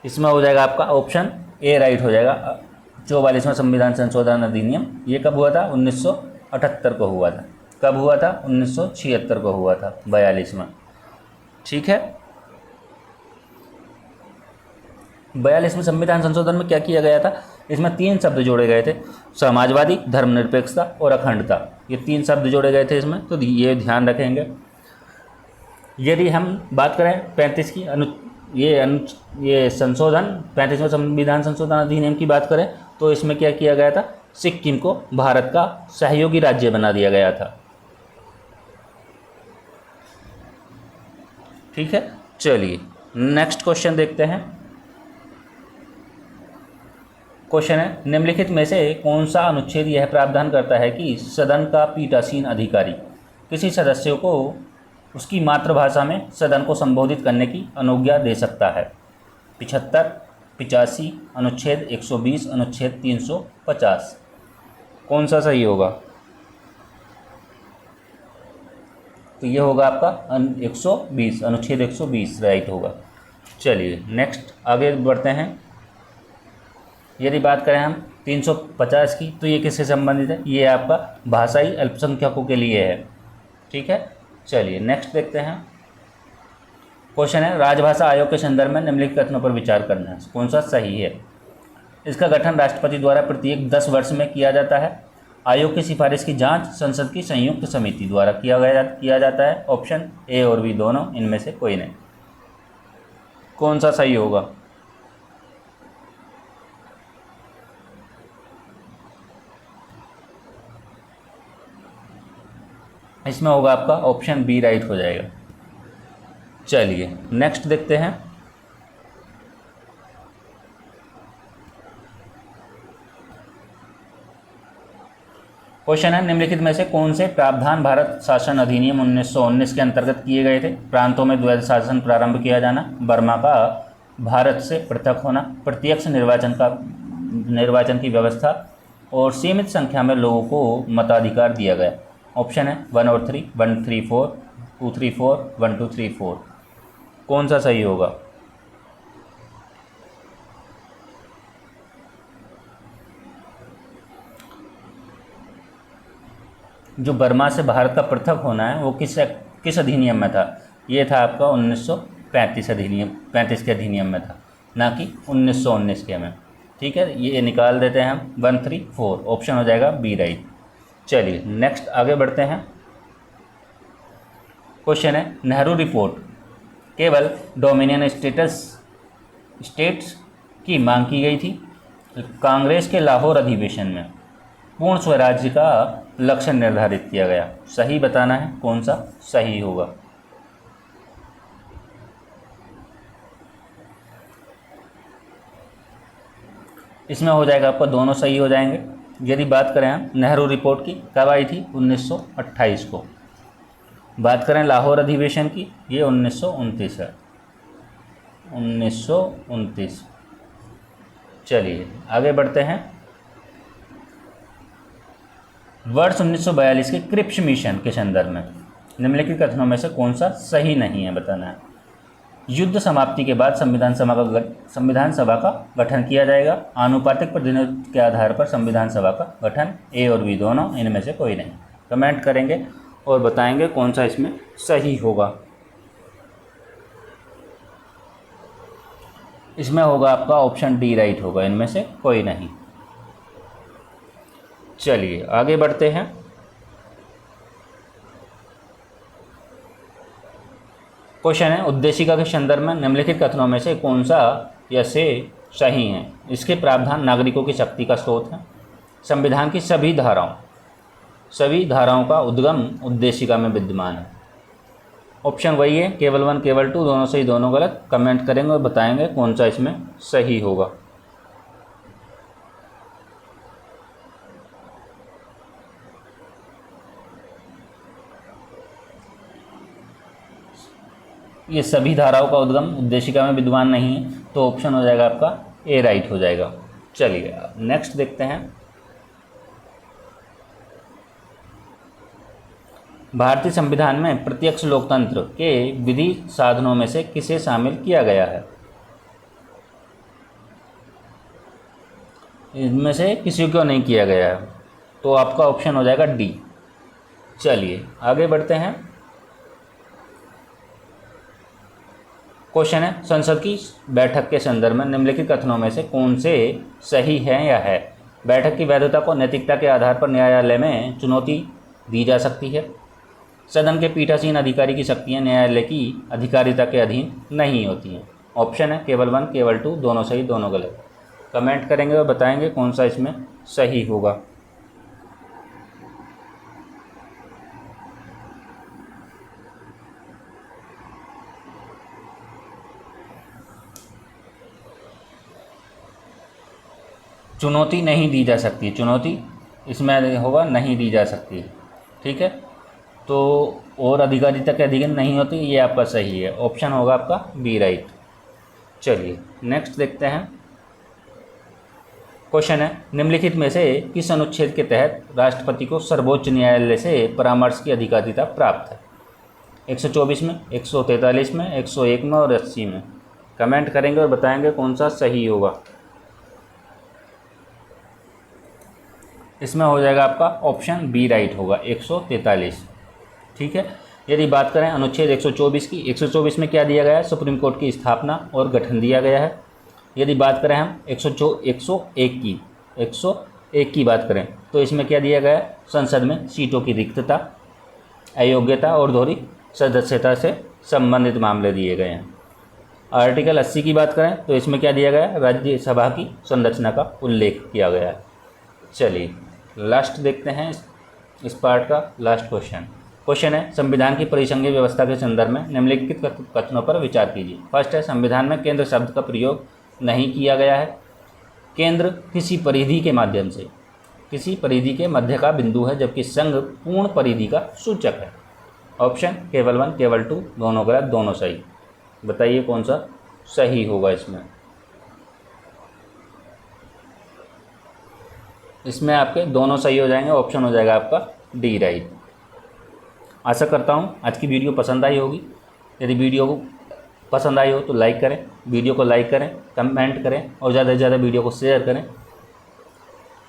इसमें हो जाएगा आपका ऑप्शन ए राइट हो जाएगा। 44वां संविधान संशोधन अधिनियम ये कब हुआ था? 1978 को हुआ था। कब हुआ था? 1976 को हुआ था, 42 में। ठीक है, 42 में संविधान संशोधन में क्या किया गया था? इसमें 3 शब्द जोड़े गए थे, समाजवादी, धर्मनिरपेक्षता और अखंडता। ये 3 शब्द जोड़े गए थे इसमें, तो ये ध्यान रखेंगे। यदि हम बात करें 35 की ये संशोधन 35वें संविधान संशोधन अधिनियम की बात करें तो इसमें क्या किया गया था? सिक्किम को भारत का सहयोगी राज्य बना दिया गया था। ठीक है, चलिए नेक्स्ट क्वेश्चन देखते हैं। क्वेश्चन है, निम्नलिखित में से कौन सा अनुच्छेद यह प्रावधान करता है कि सदन का पीठासीन अधिकारी किसी सदस्य को उसकी मातृभाषा में सदन को संबोधित करने की अनुज्ञा दे सकता है? 75, 85, अनुच्छेद 120, अनुच्छेद 350। कौन सा सही होगा? तो ये होगा आपका 120, अनुच्छेद 120 राइट होगा। चलिए नेक्स्ट आगे बढ़ते हैं। यदि बात करें हम 350 की, तो ये किससे संबंधित है? ये आपका भाषाई अल्पसंख्यकों के लिए है। ठीक है, चलिए नेक्स्ट देखते हैं। क्वेश्चन है, राजभाषा आयोग के संदर्भ में निम्नलिखित कथनों पर विचार करना है, कौन सा सही है? इसका गठन राष्ट्रपति द्वारा प्रत्येक 10 वर्ष में किया जाता है। आयोग की सिफारिश की जांच संसद की संयुक्त समिति द्वारा किया जाता है। ऑप्शन ए और बी दोनों, इनमें से कोई नहीं। कौन सा सही होगा? इसमें होगा आपका ऑप्शन बी राइट हो जाएगा। चलिए नेक्स्ट देखते हैं। क्वेश्चन है, निम्नलिखित में से कौन से प्रावधान भारत शासन अधिनियम 1919 के अंतर्गत किए गए थे? प्रांतों में द्वैध शासन प्रारंभ किया जाना, बर्मा का भारत से पृथक होना, प्रत्यक्ष निर्वाचन की व्यवस्था और सीमित संख्या में लोगों को मताधिकार दिया गया। ऑप्शन है 1 और 3, 1, 3, 4, 2, 3, 4, 1, 2, 3, 4। कौन सा सही होगा? जो बर्मा से भारत का पृथक होना है वो किस अधिनियम में था? ये था आपका 1935 के अधिनियम में था, ना कि 1919 के में। ठीक है, ये निकाल देते हैं हम 1, 3, 4। ऑप्शन हो जाएगा बी राइट। चलिए नेक्स्ट आगे बढ़ते हैं। क्वेश्चन है, नेहरू रिपोर्ट केवल डोमिनियन स्टेट्स की मांग की गई थी। कांग्रेस के लाहौर अधिवेशन में पूर्ण स्वराज्य का लक्ष्य निर्धारित किया गया। सही बताना है, कौन सा सही होगा? इसमें हो जाएगा आपका दोनों सही हो जाएंगे। यदि बात करें हम नेहरू रिपोर्ट की, कब आई थी? 1928 को। बात करें लाहौर अधिवेशन की, ये 1929 है, 1929। चलिए आगे बढ़ते हैं। वर्ष 1942 के क्रिप्स मिशन के संदर्भ में निम्नलिखित कथनों में से कौन सा सही नहीं है, बताना है। युद्ध समाप्ति के बाद संविधान सभा का गठन किया जाएगा। आनुपातिक प्रतिनिधित्व के आधार पर संविधान सभा का गठन, ए और बी दोनों, इनमें से कोई नहीं। कमेंट करेंगे और बताएंगे कौन सा इसमें सही होगा। इसमें होगा आपका ऑप्शन डी राइट होगा, इनमें से कोई नहीं। चलिए आगे बढ़ते हैं। क्वेश्चन है, उद्देशिका के संदर्भ में निम्नलिखित कथनों में से कौन सा या से सही है? इसके प्रावधान नागरिकों की शक्ति का स्रोत है। संविधान की सभी धाराओं का उद्गम उद्देशिका में विद्यमान है। ऑप्शन वही है, केवल 1 केवल 2, दोनों सही दोनों गलत। कमेंट करेंगे और बताएंगे कौन सा इसमें सही होगा। ये सभी धाराओं का उद्गम उद्देशिका में विद्यमान नहीं है, तो ऑप्शन हो जाएगा आपका ए राइट हो जाएगा। चलिए नेक्स्ट देखते हैं। भारतीय संविधान में प्रत्यक्ष लोकतंत्र के विधि साधनों में से किसे शामिल किया गया है? इनमें से किसी को नहीं किया गया है, तो आपका ऑप्शन हो जाएगा डी। चलिए आगे बढ़ते हैं। क्वेश्चन है, संसद की बैठक के संदर्भ में निम्नलिखित कथनों में से कौन से सही है या है? बैठक की वैधता को नैतिकता के आधार पर न्यायालय में चुनौती दी जा सकती है। सदन के पीठासीन अधिकारी की शक्तियां न्यायालय की अधिकारिता के अधीन नहीं होती हैं। ऑप्शन है केवल 1 केवल 2, दोनों सही दोनों गलत। कमेंट करेंगे और बताएंगे कौन सा इसमें सही होगा। चुनौती नहीं दी जा सकती, चुनौती इसमें होगा नहीं दी जा सकती। ठीक है, तो और अधिकारिता के अधीन नहीं होती, ये आपका सही है, ऑप्शन होगा आपका बी राइट। चलिए नेक्स्ट देखते हैं। क्वेश्चन है, निम्नलिखित में से किस अनुच्छेद के तहत राष्ट्रपति को सर्वोच्च न्यायालय से परामर्श की अधिकारिता प्राप्त है? 124 में, 143 में, 101 में और 80 में। कमेंट करेंगे और बताएंगे कौन सा सही होगा। इसमें हो जाएगा आपका ऑप्शन बी राइट होगा, 143। ठीक है, यदि बात करें अनुच्छेद 124 की, 124 में क्या दिया गया है? सुप्रीम कोर्ट की स्थापना और गठन दिया गया है। यदि बात करें हम 101 की बात करें तो इसमें क्या दिया गया है? संसद में सीटों की रिक्तता, अयोग्यता और दोहरी सदस्यता से संबंधित मामले दिए गए हैं। आर्टिकल 80 की बात करें तो इसमें क्या दिया गया है? राज्यसभा की संरचना का उल्लेख किया गया है। चलिए लास्ट देखते हैं इस पार्ट का लास्ट क्वेश्चन। क्वेश्चन है, संविधान की परिसंघीय व्यवस्था के संदर्भ में निम्नलिखित कथनों पर विचार कीजिए। फर्स्ट है, संविधान में केंद्र शब्द का प्रयोग नहीं किया गया है। केंद्र किसी परिधि के माध्यम से, किसी परिधि के मध्य का बिंदु है, जबकि संघ पूर्ण परिधि का सूचक है। ऑप्शन केवल 1, केवल 2, दोनों गलत, दोनों सही। बताइए कौन सा सही होगा इसमें। इसमें आपके दोनों सही हो जाएंगे, ऑप्शन हो जाएगा आपका डी राइट। आशा करता हूँ आज की वीडियो पसंद आई होगी। यदि वीडियो को पसंद आई हो तो लाइक करें, वीडियो को लाइक करें, कमेंट करें और ज़्यादा से ज़्यादा वीडियो को शेयर करें,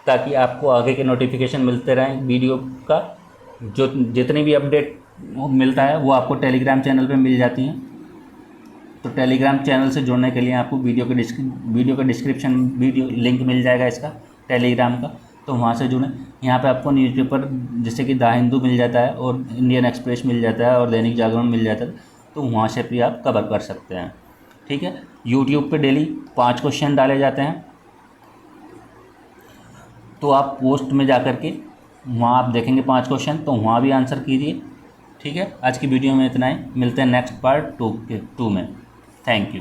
ताकि आपको आगे के नोटिफिकेशन मिलते रहें वीडियो का। जो जितनी भी अपडेट मिलता है वो आपको टेलीग्राम चैनल पे मिल जाती हैं। तो टेलीग्राम चैनल से जुड़ने के लिए आपको वीडियो के डिस्क्रिप्शन वीडियो लिंक मिल जाएगा इसका, टेलीग्राम का, तो वहाँ से जुड़ें। यहाँ पे आपको न्यूज़पेपर जैसे कि द हिंदू मिल जाता है और इंडियन एक्सप्रेस मिल जाता है और दैनिक जागरण मिल जाता है, तो वहाँ से भी आप कवर कर सकते हैं। ठीक है, यूट्यूब पे डेली 5 क्वेश्चन डाले जाते हैं, तो आप पोस्ट में जा कर के वहाँ आप देखेंगे 5 क्वेश्चन, तो वहाँ भी आंसर कीजिए। ठीक है, आज की वीडियो में इतना ही, मिलते हैं नेक्स्ट पार्ट 2 में। Thank you.